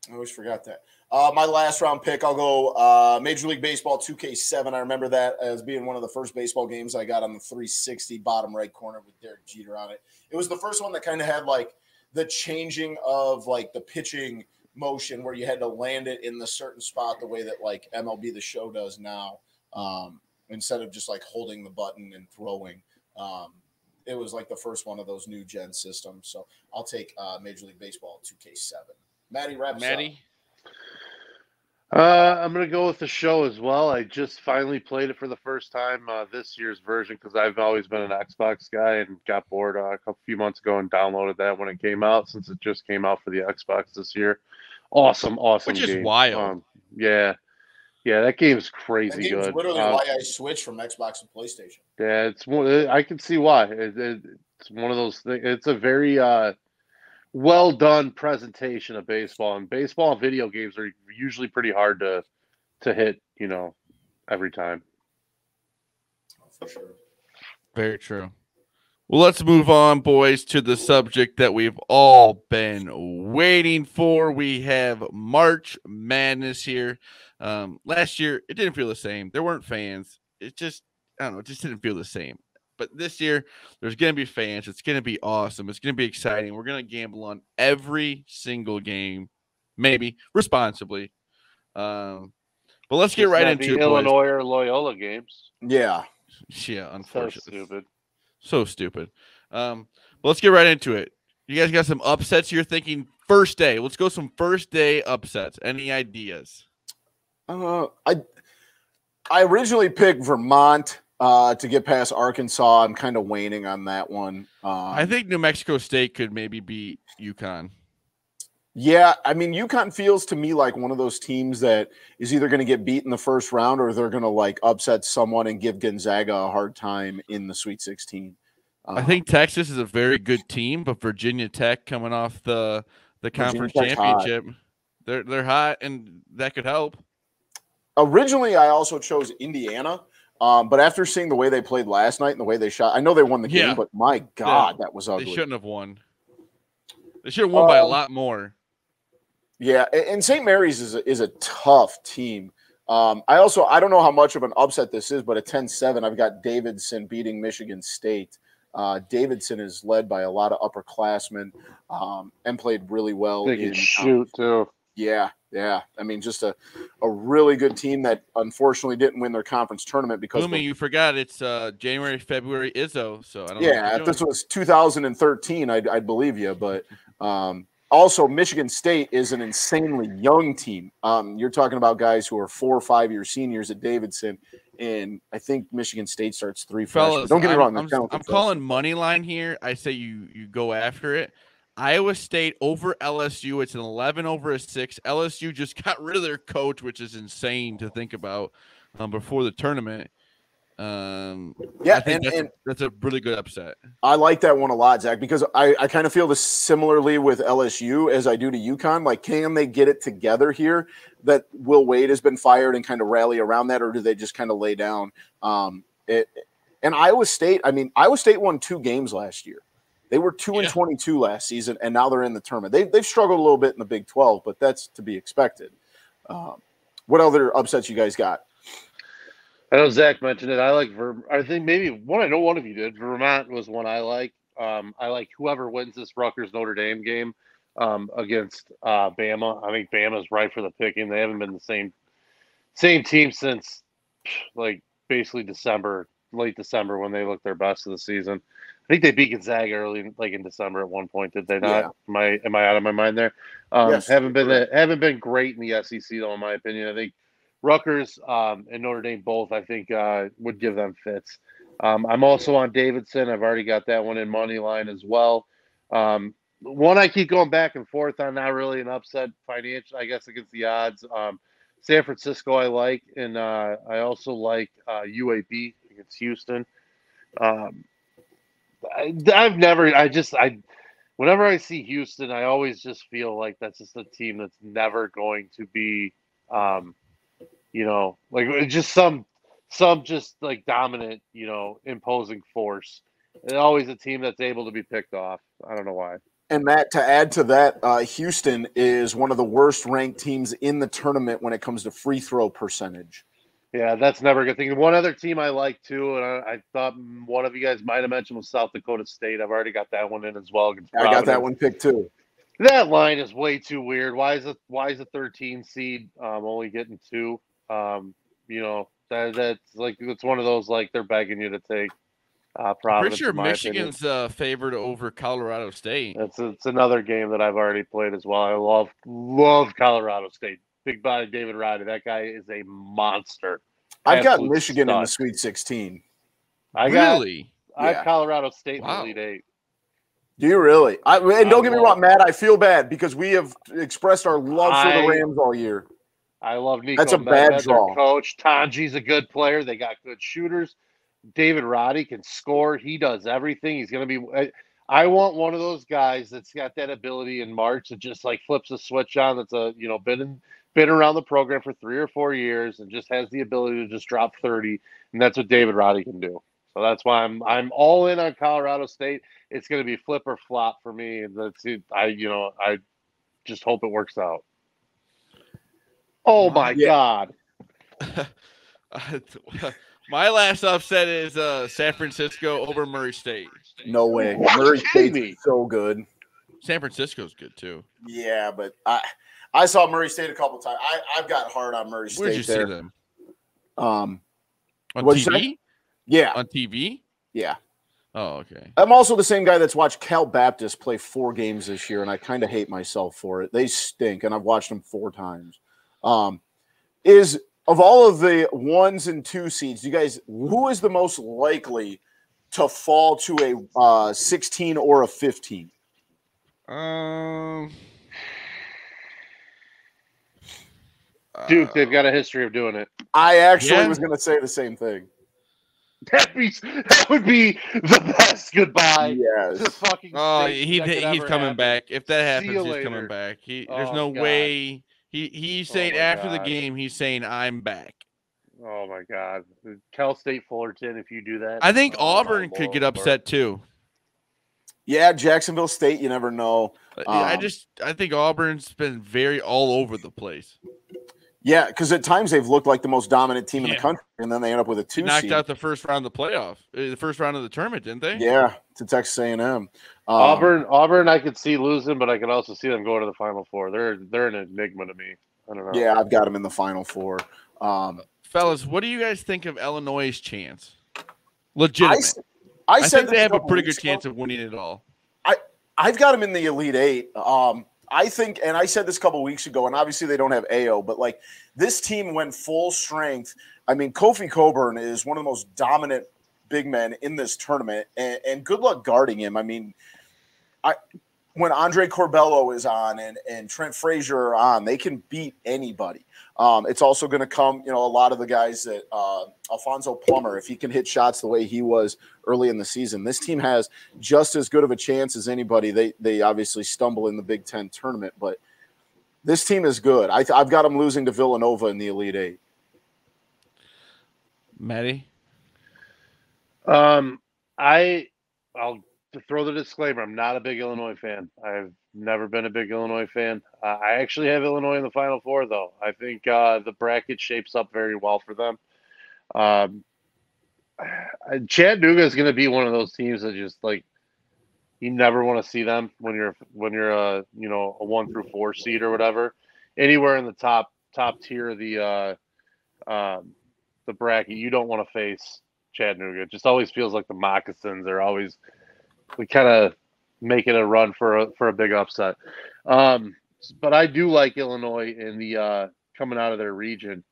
I always forgot that. My last round pick, I'll go Major League Baseball 2K7. I remember that as being one of the first baseball games I got on the 360 bottom right corner with Derek Jeter on it. It was the first one that kind of had like the changing of like the pitching motion where you had to land it in the certain spot the way that like MLB The Show does now, instead of just like holding the button and throwing. It was like the first one of those new gen systems. So I'll take Major League Baseball 2K7. Maddie, wraps up. I'm going to go with The Show as well. I just finally played it for the first time this year's version because I've always been an Xbox guy and got bored a few months ago and downloaded that when it came out, since it just came out for the Xbox this year. Awesome Which game. Is wild. Yeah, that game is crazy good. That's literally why I switched from Xbox to PlayStation. Yeah, I can see why. It's one of those things. It's a very well done presentation of baseball, and baseball and video games are usually pretty hard to hit, every time. For sure. Very true. Well, let's move on, boys, to the subject that we've all been waiting for. We have March Madness here. Last year, it didn't feel the same. There weren't fans. It just didn't feel the same. But this year, there's going to be fans. It's going to be awesome. It's going to be exciting. We're going to gamble on every single game, maybe responsibly. But let's get right into it, Illinois or Loyola games. Yeah. Yeah, unfortunately. So stupid. So stupid. Well, let's get right into it. You guys got some upsets you're thinking first day. Let's go some first day upsets. Any ideas? I originally picked Vermont to get past Arkansas. I'm kind of waning on that one. I think New Mexico State could maybe beat UConn. Yeah, I mean, UConn feels to me like one of those teams that is either going to get beat in the first round or they're going to like upset someone and give Gonzaga a hard time in the Sweet 16. I think Texas is a very good team, but Virginia Tech coming off the conference Tech's hot. championship, they're hot, and that could help. Originally, I also chose Indiana, but after seeing the way they played last night and the way they shot, I know they won the game, but my God, that was ugly. They shouldn't have won. They should have won by a lot more. Yeah, and St. Mary's is a tough team. I don't know how much of an upset this is, but at 10-7, I've got Davidson beating Michigan State. Davidson is led by a lot of upperclassmen and played really well. They can shoot, too. Yeah. I mean, just a really good team that unfortunately didn't win their conference tournament because you forgot it's January, February Izzo. So I don't know. Yeah, if this was 2013, I'd believe you. But also, Michigan State is an insanely young team. You're talking about guys who are 4 or 5 year seniors at Davidson, and I think Michigan State starts 3 freshmen. Don't get me wrong. I'm calling money line here. I say you go after it. Iowa State over LSU. It's an 11-6. LSU just got rid of their coach, which is insane to think about before the tournament. I think that's a really good upset. I like that one a lot, Zach, because I kind of feel this similarly with LSU as I do to UConn. Like, can they get it together here that Will Wade has been fired and kind of rally around that, or do they just kind of lay down? And Iowa State, Iowa State won 2 games last year. They were 2-22 last season, and now they're in the tournament. They've struggled a little bit in the Big 12, but that's to be expected. What other upsets you guys got? I know Zach mentioned it. I think maybe one. I know one of you did. Vermont was one I like. I like whoever wins this Rutgers Notre Dame game against Bama. I think Bama's right for the picking. They haven't been the same team since like basically late December when they looked their best of the season. I think they beat Gonzaga early, like in December at one point. Did they not? Yeah. Am I out of my mind there? Yes, haven't been great in the SEC though, in my opinion. I think Rutgers and Notre Dame both, I think, would give them fits. I'm also on Davidson. I've already got that one in money line as well. One I keep going back and forth on, not really an upset financial, I guess, against the odds. San Francisco I like, and I also like UAB against Houston. Whenever I see Houston, I always just feel like that's just a team that's never going to be, like just some just like dominant, imposing force. It's always a team that's able to be picked off. I don't know why. And Matt, to add to that, Houston is one of the worst ranked teams in the tournament when it comes to free throw percentage. Yeah, that's never a good thing. One other team I like too, and I thought one of you guys might have mentioned was South Dakota State. I've already got that one in as well. I got that one picked too. That line is way too weird. Why is a 13 seed only getting 2? That's like it's one of those like they're begging you to take. Pretty sure Michigan's favored over Colorado State. It's another game that I've already played as well. I love Colorado State. Big body David Roddy. That guy is a monster. I've got Michigan in the Sweet 16. I have Colorado State in the Elite 8. Do you really? And don't get me wrong, Matt, I feel bad because we have expressed our love for the Rams all year. I love Nico. That's a bad draw. Coach Tanji's a good player. They got good shooters. David Roddy can score. He does everything. He's going to be – I want one of those guys that's got that ability in March that just like flips a switch on that's been around the program for 3 or 4 years and just has the ability to just drop 30, and that's what David Roddy can do. So that's why I'm all in on Colorado State. It's going to be flip or flop for me, and I just hope it works out. Oh my God! My last upset is San Francisco over Murray State. No way, Murray State's so good. San Francisco's good too. Yeah, but I saw Murray State a couple times. I've got hard on Murray State. Where'd you see them? On TV? Yeah. On TV? Yeah. Oh, okay. I'm also the same guy that's watched Cal Baptist play 4 games this year, and I kind of hate myself for it. They stink, and I've watched them 4 times. Is of all of the 1s and 2 seeds, you guys, who is the most likely to fall to a 16 or a 15? Duke, they've got a history of doing it. I actually was going to say the same thing. That would be the best goodbye. Yes. To fucking he's coming back. If that happens, he's coming back. There's no way. He's saying after the game, he's saying I'm back. Oh my God, Cal State Fullerton. If you do that, I think Auburn could get upset too. Yeah, Jacksonville State. You never know. I think Auburn's been very all over the place. Yeah, because at times they've looked like the most dominant team in the country, and then they end up with a 2 knocked seed. out the first round of the playoff, the first round of the tournament, didn't they? Yeah, to Texas A&M. Auburn, I could see losing, but I could also see them going to the Final Four. They're an enigma to me. I don't know. Yeah, I've got them in the Final Four. Fellas, what do you guys think of Illinois' chance? Legitimate. I think they have a pretty good chance of winning it all. I've got them in the Elite Eight. I think, and I said this a couple weeks ago, and obviously they don't have AO, but like this team went full strength. I mean, Kofi Coburn is one of the most dominant big men in this tournament, and good luck guarding him. I mean, when Andre Corbello is on and Trent Frazier are on, they can beat anybody. It's also going to come, a lot of the guys that Alfonso Plummer, if he can hit shots the way he was early in the season, this team has just as good of a chance as anybody. They obviously stumble in the Big Ten tournament, but this team is good. I've got them losing to Villanova in the Elite Eight. Maddie? I'll throw the disclaimer. I'm not a big Illinois fan. I've never been a big Illinois fan. I actually have Illinois in the Final Four, though. I think the bracket shapes up very well for them. Chattanooga is going to be one of those teams that just like you never want to see them when you're a 1 through 4 seed or whatever. Anywhere in the top tier of the bracket, you don't want to face Chattanooga. It just always feels like the Moccasins are always kind of making a run for a big upset. But I do like Illinois in the coming out of their region.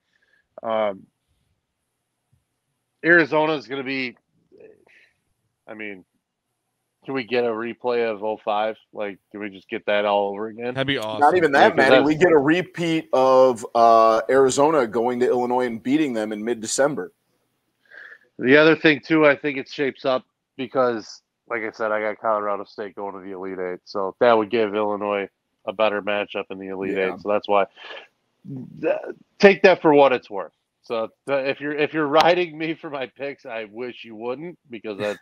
Arizona is going to be. I mean, can we get a replay of 05? Like, can we just get that all over again? That'd be awesome. Not even that, Matty. We get a repeat of Arizona going to Illinois and beating them in mid-December. The other thing, too, I think it shapes up because, like I said, I got Colorado State going to the Elite Eight. So that would give Illinois a better matchup in the Elite Eight. So that's why take that for what it's worth. So if you're riding me for my picks, I wish you wouldn't, because that's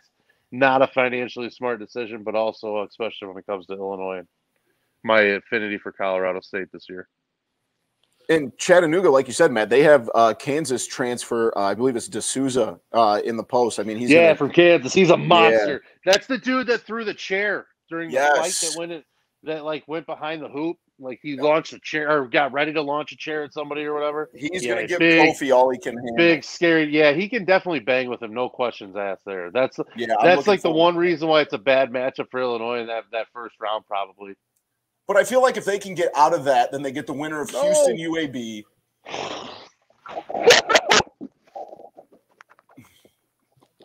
not a financially smart decision, but also especially when it comes to Illinois and my affinity for Colorado State this year. In Chattanooga, like you said, Matt, they have Kansas transfer. I believe it's D'Souza in the post. I mean, he's from Kansas. He's a monster. Yeah. That's the dude that threw the chair during the fight that went behind the hoop. Like he launched a chair or got ready to launch a chair at somebody or whatever. He's going to give Kofi all he can handle. Big, scary. Yeah, he can definitely bang with him. No questions asked there. That's like the one reason why it's a bad matchup for Illinois in that first round probably. But I feel like if they can get out of that, then they get the winner of Houston UAB.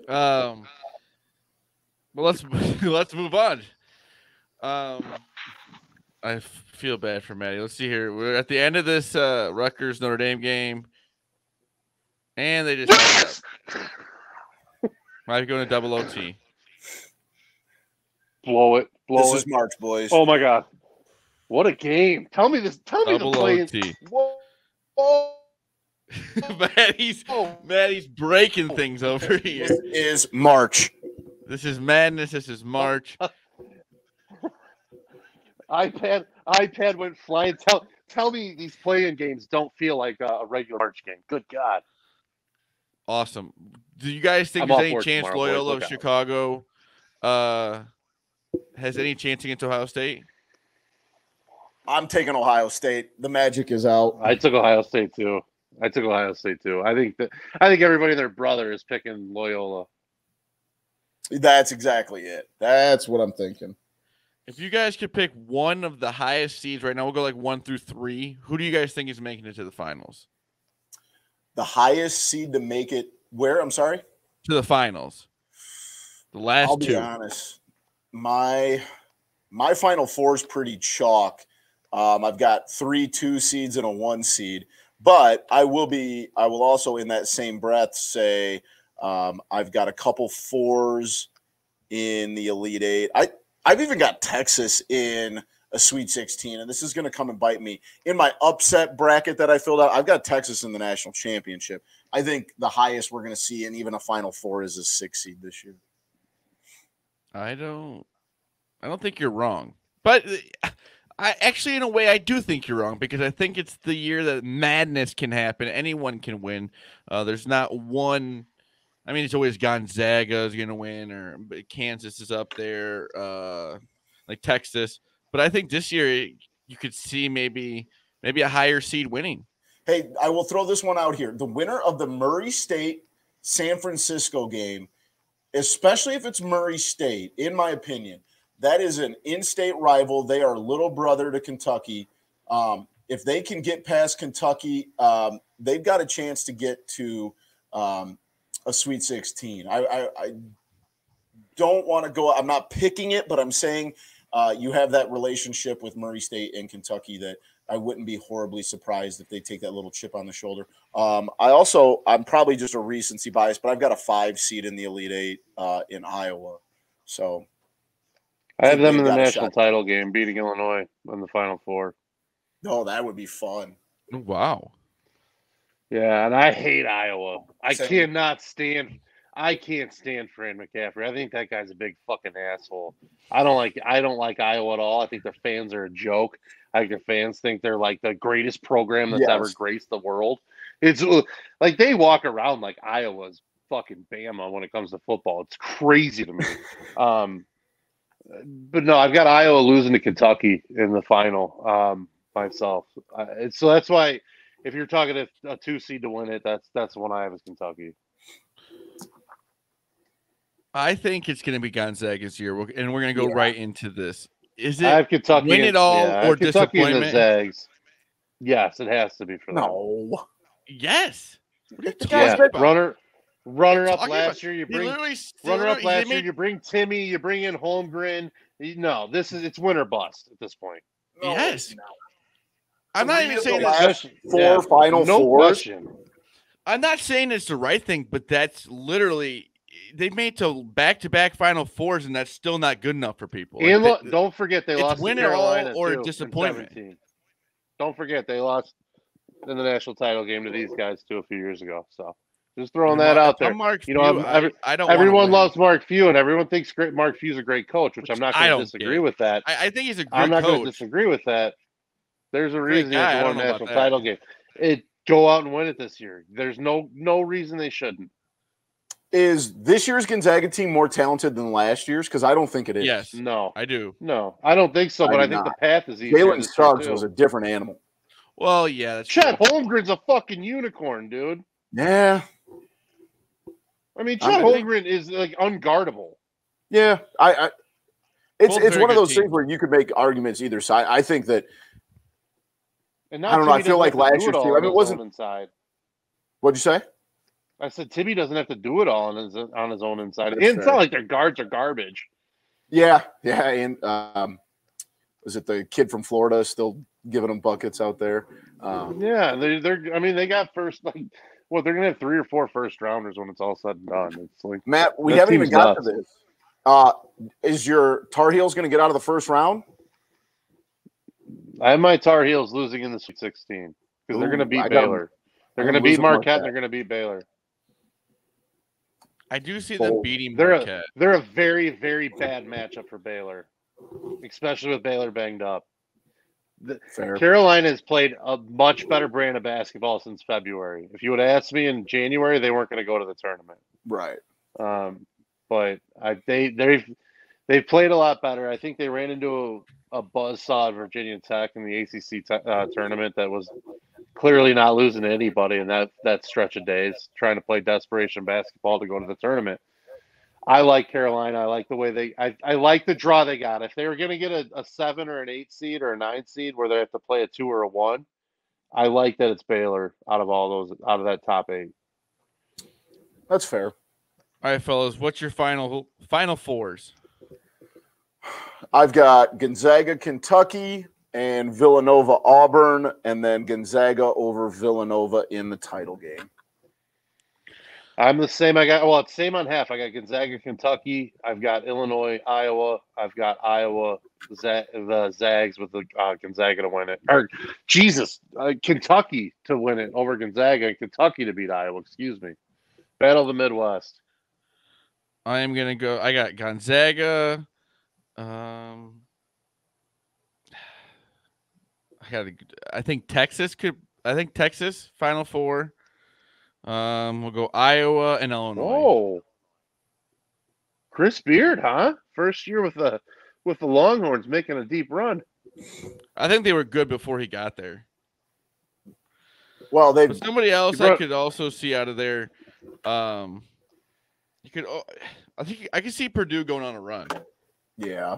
Well, let's move on. I feel bad for Maddie. Let's see here. We're at the end of this Rutgers Notre Dame game, and they just might be going to double OT. Blow it. This is March, boys. Oh my God. What a game. Tell me this. Tell me double the play. OT. Whoa. Maddie's breaking things over here. This is March. This is madness. This is March. iPad went flying. Tell me these play-in games don't feel like a regular March game. Good God. Awesome. Do you guys think there's any chance Loyola of Chicago has any chance against Ohio State? I'm taking Ohio State. The magic is out. I took Ohio State too. I think everybody and their brother is picking Loyola. That's exactly it. That's what I'm thinking. If you guys could pick one of the highest seeds right now, we'll go like 1 through 3. Who do you guys think is making it to the finals? The highest seed to make it where? I'm sorry? To the finals. The last 2. I'll be honest. My Final Four is pretty chalk. I've got 3 2 seeds and a 1 seed. But I will also in that same breath say I've got a couple 4s in the Elite Eight. I've even got Texas in a Sweet 16, and this is going to come and bite me. In my upset bracket that I filled out, I've got Texas in the national championship. I think the highest we're going to see in even a Final Four is a 6 seed this year. I don't think you're wrong. But I actually, in a way, I do think you're wrong because I think it's the year that madness can happen. Anyone can win. There's not one. I mean, it's always Gonzaga is going to win, or Kansas is up there, like Texas. But I think this year you could see maybe a higher seed winning. Hey, I will throw this one out here. The winner of the Murray State San Francisco game, especially if it's Murray State, in my opinion, that is an in-state rival. They are little brother to Kentucky. If they can get past Kentucky, they've got a chance to get to a Sweet 16. I don't want to go – I'm not picking it, but I'm saying you have that relationship with Murray State and Kentucky that I wouldn't be horribly surprised if they take that little chip on the shoulder. I'm probably just a recency bias, but I've got a 5 seed in the Elite Eight in Iowa. So I have them in the national title game, beating Illinois in the Final Four. Oh, that would be fun. Wow. Yeah, and I hate Iowa. I can't stand Fran McCaffrey. I think that guy's a big fucking asshole. I don't like Iowa at all. I think their fans are a joke. I think their fans think they're like the greatest program that's ever graced the world. It's like they walk around like Iowa's fucking Bama when it comes to football. It's crazy to me. But no, I've got Iowa losing to Kentucky in the final myself. So that's why if you're talking a 2 seed to win it, that's the one I have as Kentucky. I think it's going to be Gonzaga's year, and we're going to go right into this. Is it I have Kentucky win it all or Kentucky disappointment? And the Zags. Yes, it has to be for them. No. Yes. Runner up last year. You bring runner up last year. You bring Timmy. You bring in Holmgren. No, it's win or bust at this point. No, yes. No. I'm not even saying it's Final Fours. I'm not saying it's the right thing, but that's literally they made to back-to-back Final Fours, and that's still not good enough for people. And don't forget they lost win to it all Carolina or too, disappointment. Don't forget they lost in the national title game to these guys too a few years ago. So just throwing that out there. Everyone loves Mark Few, and everyone thinks Mark Few's a great coach, which I'm not going to disagree with that. I think he's a great coach. I'm not going to disagree with that. There's a reason he has won a national title game. Go out and win it this year. There's no reason they shouldn't. Is this year's Gonzaga team more talented than last year's? Because I don't think it is. Yes. No. I do. No, I don't think so, but I think the path is easier. Jalen Suggs was a different animal. Well, yeah. That's Chet Holmgren's a fucking unicorn, dude. Yeah. I mean, Chet Holmgren is like unguardable. Yeah. It's one of those things where you could make arguments either side. I think that I don't know. I feel like last year's team. I mean, it wasn't inside. What'd you say? I said Timmy doesn't have to do it all on his own inside. It's not like their guards are garbage. Yeah, and was it the kid from Florida still giving them buckets out there? Yeah, they're. I mean, they got first they're gonna have 3 or 4 first rounders when it's all said and done. It's like Matt, we haven't even got to this. Is your Tar Heels going to get out of the first round? I have my Tar Heels losing in the Sweet 16 because they're going to beat Baylor. They're going to beat Marquette. And they're going to beat Baylor. I do see them beating Marquette. They're a very, very bad matchup for Baylor, especially with Baylor banged up. Carolina has played a much better brand of basketball since February. If you would have asked me in January, they weren't going to go to the tournament. Right. But they've played a lot better. I think they ran into a buzzsaw at Virginia Tech in the ACC tournament that was clearly not losing to anybody in that stretch of days, trying to play desperation basketball to go to the tournament. I like Carolina. I like the way I like the draw they got. If they were going to get a 7 or an 8 seed or a 9 seed where they have to play a 2 or a 1, I like that it's Baylor out of that top 8. That's fair. All right, fellas, what's your final fours? I've got Gonzaga, Kentucky, and Villanova Auburn, and then Gonzaga over Villanova in the title game. I'm the same. It's same on half. I got Gonzaga, Kentucky. I've got Illinois, Iowa. I've got Iowa, the Zags with the Gonzaga to win it. Or Jesus, Kentucky to win it over Gonzaga, and Kentucky to beat Iowa. Excuse me. Battle of the Midwest. I am gonna go. I got Gonzaga. I think Texas Final Four. We'll go Iowa and Illinois. Oh, Chris Beard, huh? First year with the Longhorns making a deep run. I think they were good before he got there. Well, but somebody else I could also see out of there. I think I could see Purdue going on a run. Yeah.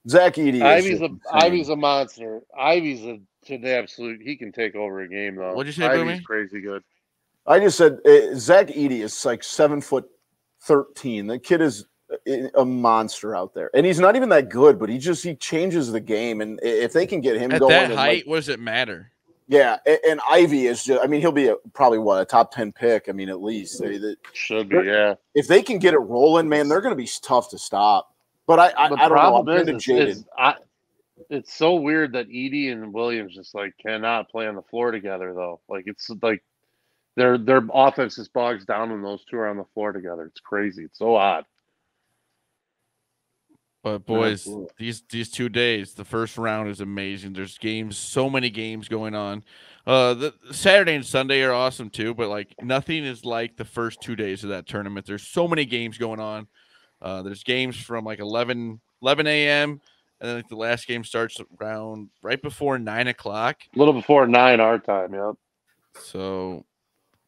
Zach Edey. Ivy's a monster. Ivy's an absolute. He can take over a game though. What'd you say, Ivy's Boomy? Crazy good. I just said Zach Edey is like 7'13". The kid is a monster out there, and he's not even that good, but he changes the game. And if they can get him at going that height, what does it matter? Yeah, and Ivy is just. I mean, he'll be probably a top 10 pick. I mean, at least should be. Yeah. If they can get it rolling, man, they're going to be tough to stop. But I don't know. It's so weird that Edey and Williams just like cannot play on the floor together though. Like it's like their offense just bogs down when those two are on the floor together. It's crazy. It's so odd. But boys, these 2 days, the first round is amazing. There's so many games going on. The Saturday and Sunday are awesome too, but like nothing is like the first 2 days of that tournament. There's so many games going on. There's games from like 11 a.m. and then like the last game starts around right before 9 o'clock. A little before 9 our time, yeah. So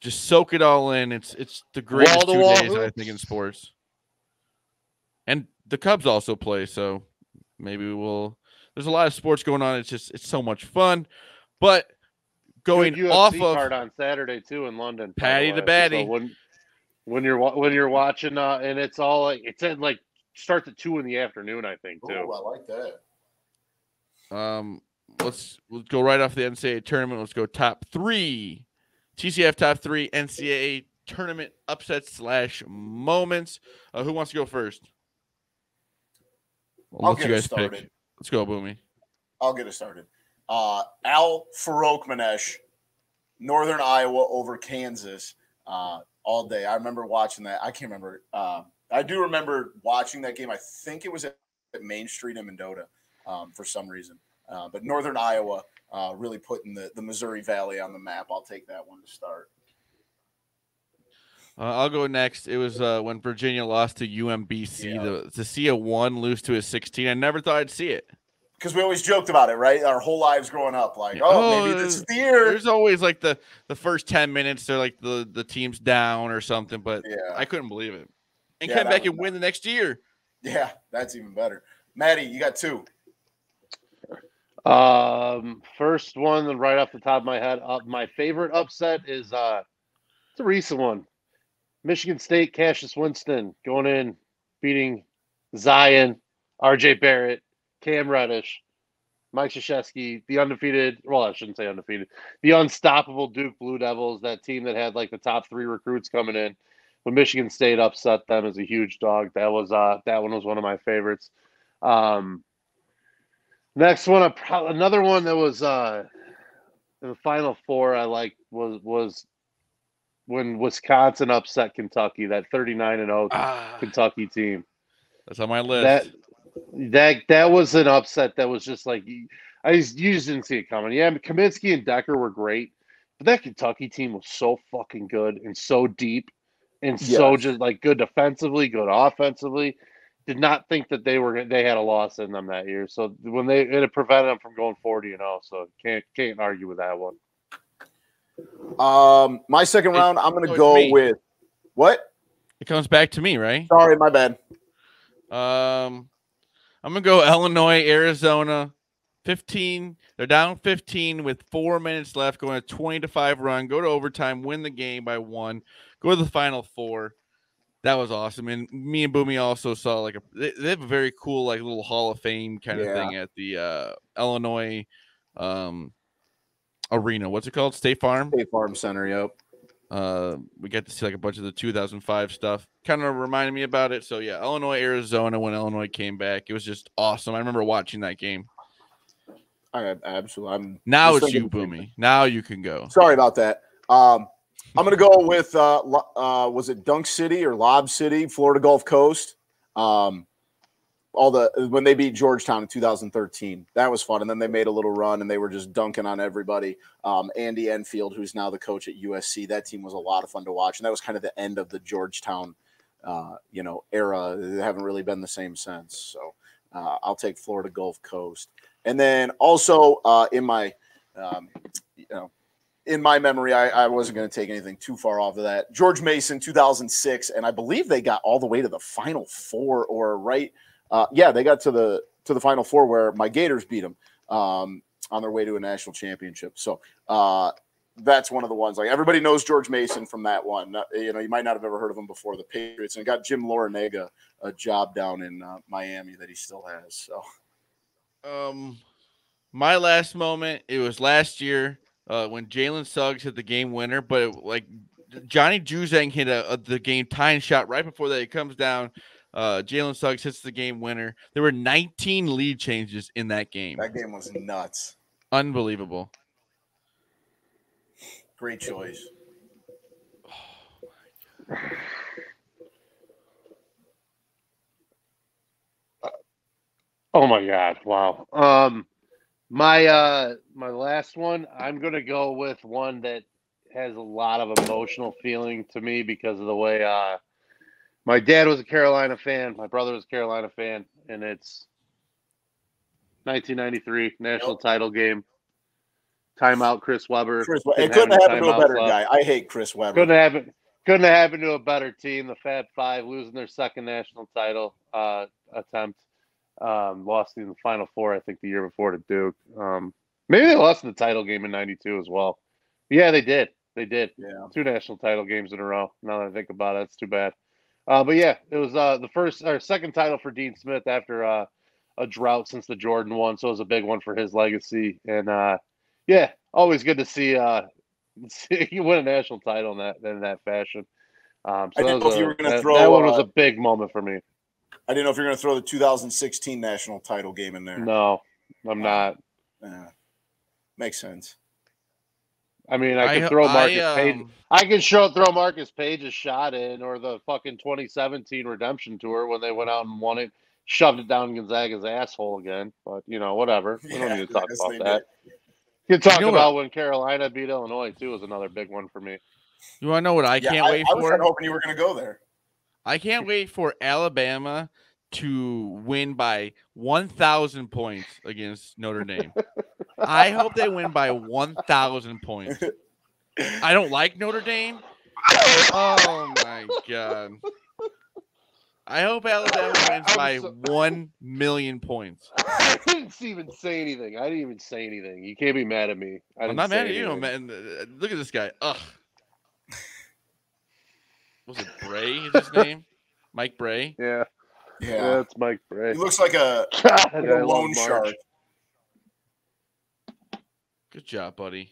just soak it all in. It's the greatest 2 days I think in sports. And the Cubs also play, so maybe there's a lot of sports going on. It's so much fun. But going UFC off of card on Saturday too in London. Patty to Batty. So when you're watching and it's all like it's at like starts at 2 p.m, I think too. Oh, I like that. We'll go right off the NCAA tournament. Let's go top 3. TCF top 3 NCAA tournament upsets / moments. Who wants to go first? I'll get it started. Pick. Let's go, Boomy. I'll get it started. Al Farokhmanesh, Northern Iowa over Kansas all day. I remember watching that. I can't remember. I do remember watching that game. I think it was at Main Street in Mendota for some reason. But Northern Iowa really putting the Missouri Valley on the map. I'll take that one to start. I'll go next. It was when Virginia lost to UMBC. To see a 1 lose to a 16. I never thought I'd see it. Because we always joked about it, right? Our whole lives growing up. Like, maybe this is the year. There's always like the first 10 minutes, they're like the team's down or something. But I couldn't believe it. And come back and win the next year. Yeah, that's even better. Maddie, you got 2. First one right off the top of my head. My favorite upset is it's a recent one. Michigan State, Cassius Winston going in, beating Zion, RJ Barrett, Cam Reddish, Mike Krzyzewski, the undefeated, well, I shouldn't say undefeated, the unstoppable Duke Blue Devils, that team that had like the top 3 recruits coming in. When Michigan State upset them as a huge dog, that one was one of my favorites. Next one, another one that was in the Final Four I liked was when Wisconsin upset Kentucky, that 39-0 Kentucky team. That's on my list. That was an upset that was just like you just didn't see it coming. Yeah, Kaminsky and Decker were great, but that Kentucky team was so fucking good and so deep and so just like good defensively, good offensively. Did not think that they had a loss in them that year. So when it prevented them from going 40-0. So can't argue with that one. My second round, I'm going to go with what? It comes back to me, right? Sorry, my bad. I'm going to go Illinois, Arizona, 15. They're down 15 with 4 minutes left, going a 20-5 run, go to overtime, win the game by 1, go to the Final Four. That was awesome. And me and Boomy also saw like they have a very cool like little Hall of Fame kind of thing at the Illinois arena. What's it called? State Farm Center. Yep. We got to see like a bunch of the 2005 stuff. Kind of reminded me about it. So yeah, Illinois, Arizona, when Illinois came back, it was just awesome. I remember watching that game. Absolutely. Now it's you, Boomy. Now you can go. Sorry about that. I'm going to go with, was it Dunk City or Lob City, Florida Gulf Coast? When they beat Georgetown in 2013. That was fun. And then they made a little run, and they were just dunking on everybody. Andy Enfield, who's now the coach at USC, that team was a lot of fun to watch. And that was kind of the end of the Georgetown, era. They haven't really been the same since. So I'll take Florida Gulf Coast. And then also in my memory, I wasn't going to take anything too far off of that. George Mason, 2006, and I believe they got all the way to the Final Four, or right. They got to the Final Four where my Gators beat them on their way to a national championship. So that's one of the ones. Like, everybody knows George Mason from that one. You might not have ever heard of him before the Patriots, and got Jim Laurinega a job down in Miami that he still has. So, my last moment, it was last year when Jalen Suggs hit the game winner, but Johnny Juzang hit the game tying shot right before that. It comes down. Jalen Suggs hits the game winner. There were 19 lead changes in that game. That game was nuts. Unbelievable. Great choice. Oh my God! Wow. My last one, I'm gonna go with one that has a lot of emotional feeling to me because of the way my dad was a Carolina fan, my brother was a Carolina fan, and it's 1993 national title game. Timeout, Chris Webber. It couldn't have happened to a better guy. I hate Chris Webber. Couldn't have happened to a better team. The Fab Five losing their second national title attempt. Lost in the Final Four, I think, the year before to Duke. Maybe they lost in the title game in '92 as well. Yeah, they did. Yeah. 2 national title games in a row. Now that I think about it, it's too bad. But yeah, it was the first or second title for Dean Smith after a drought since the Jordan one. So it was a big one for his legacy. And yeah, always good to see you win a national title in that fashion. So I didn't know if you were going to throw that one was a big moment for me. I didn't know if you're going to throw the 2016 national title game in there. No, I'm not. Makes sense. I mean, I could throw Marcus Page. I could throw Marcus Page's shot in, or the fucking 2017 Redemption Tour when they went out and won it, shoved it down Gonzaga's asshole again. But whatever. We don't need to talk about that. You can talk about when Carolina beat Illinois too. Was another big one for me. You want to know what I can't wait for? I was hoping you were going to go there. I can't wait for Alabama to win by 1,000 points against Notre Dame. I hope they win by 1,000 points. I don't like Notre Dame. Oh, my God. I hope Alabama wins by 1 million points. I didn't even say anything. You can't be mad at me. I'm not mad at you, man. Look at this guy. Ugh. Was it Bray? Is his name? Mike Bray? Yeah, it's Mike Bray. He looks like a loan shark. Good job, buddy.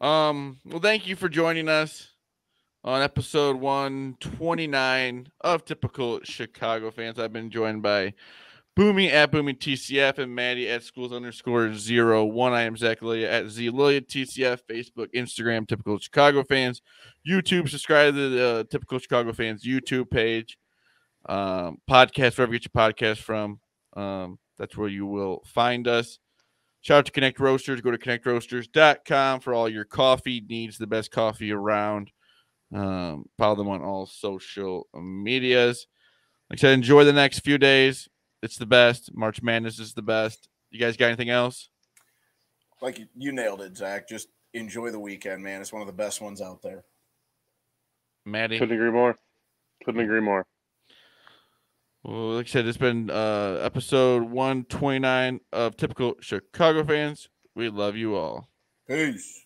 Well, thank you for joining us on episode 129 of Typical Chicago Fans. I've been joined by Boomy at Boomy TCF and Maddie at schools_01. I am Zach Lilia at ZLilia TCF, Facebook, Instagram, Typical Chicago Fans, YouTube. Subscribe to the Typical Chicago Fans YouTube page. Podcast, wherever you get your podcast from. That's where you will find us. Shout out to Connect Roasters. Go to connectroasters.com for all your coffee needs, the best coffee around. Follow them on all social medias. Like I said, enjoy the next few days. It's the best. March Madness is the best. You guys got anything else? Like you nailed it, Zach. Just enjoy the weekend, man. It's one of the best ones out there. Maddie? Couldn't agree more. Well, like I said, it's been episode 129 of Typical Chicago Fans. We love you all. Peace.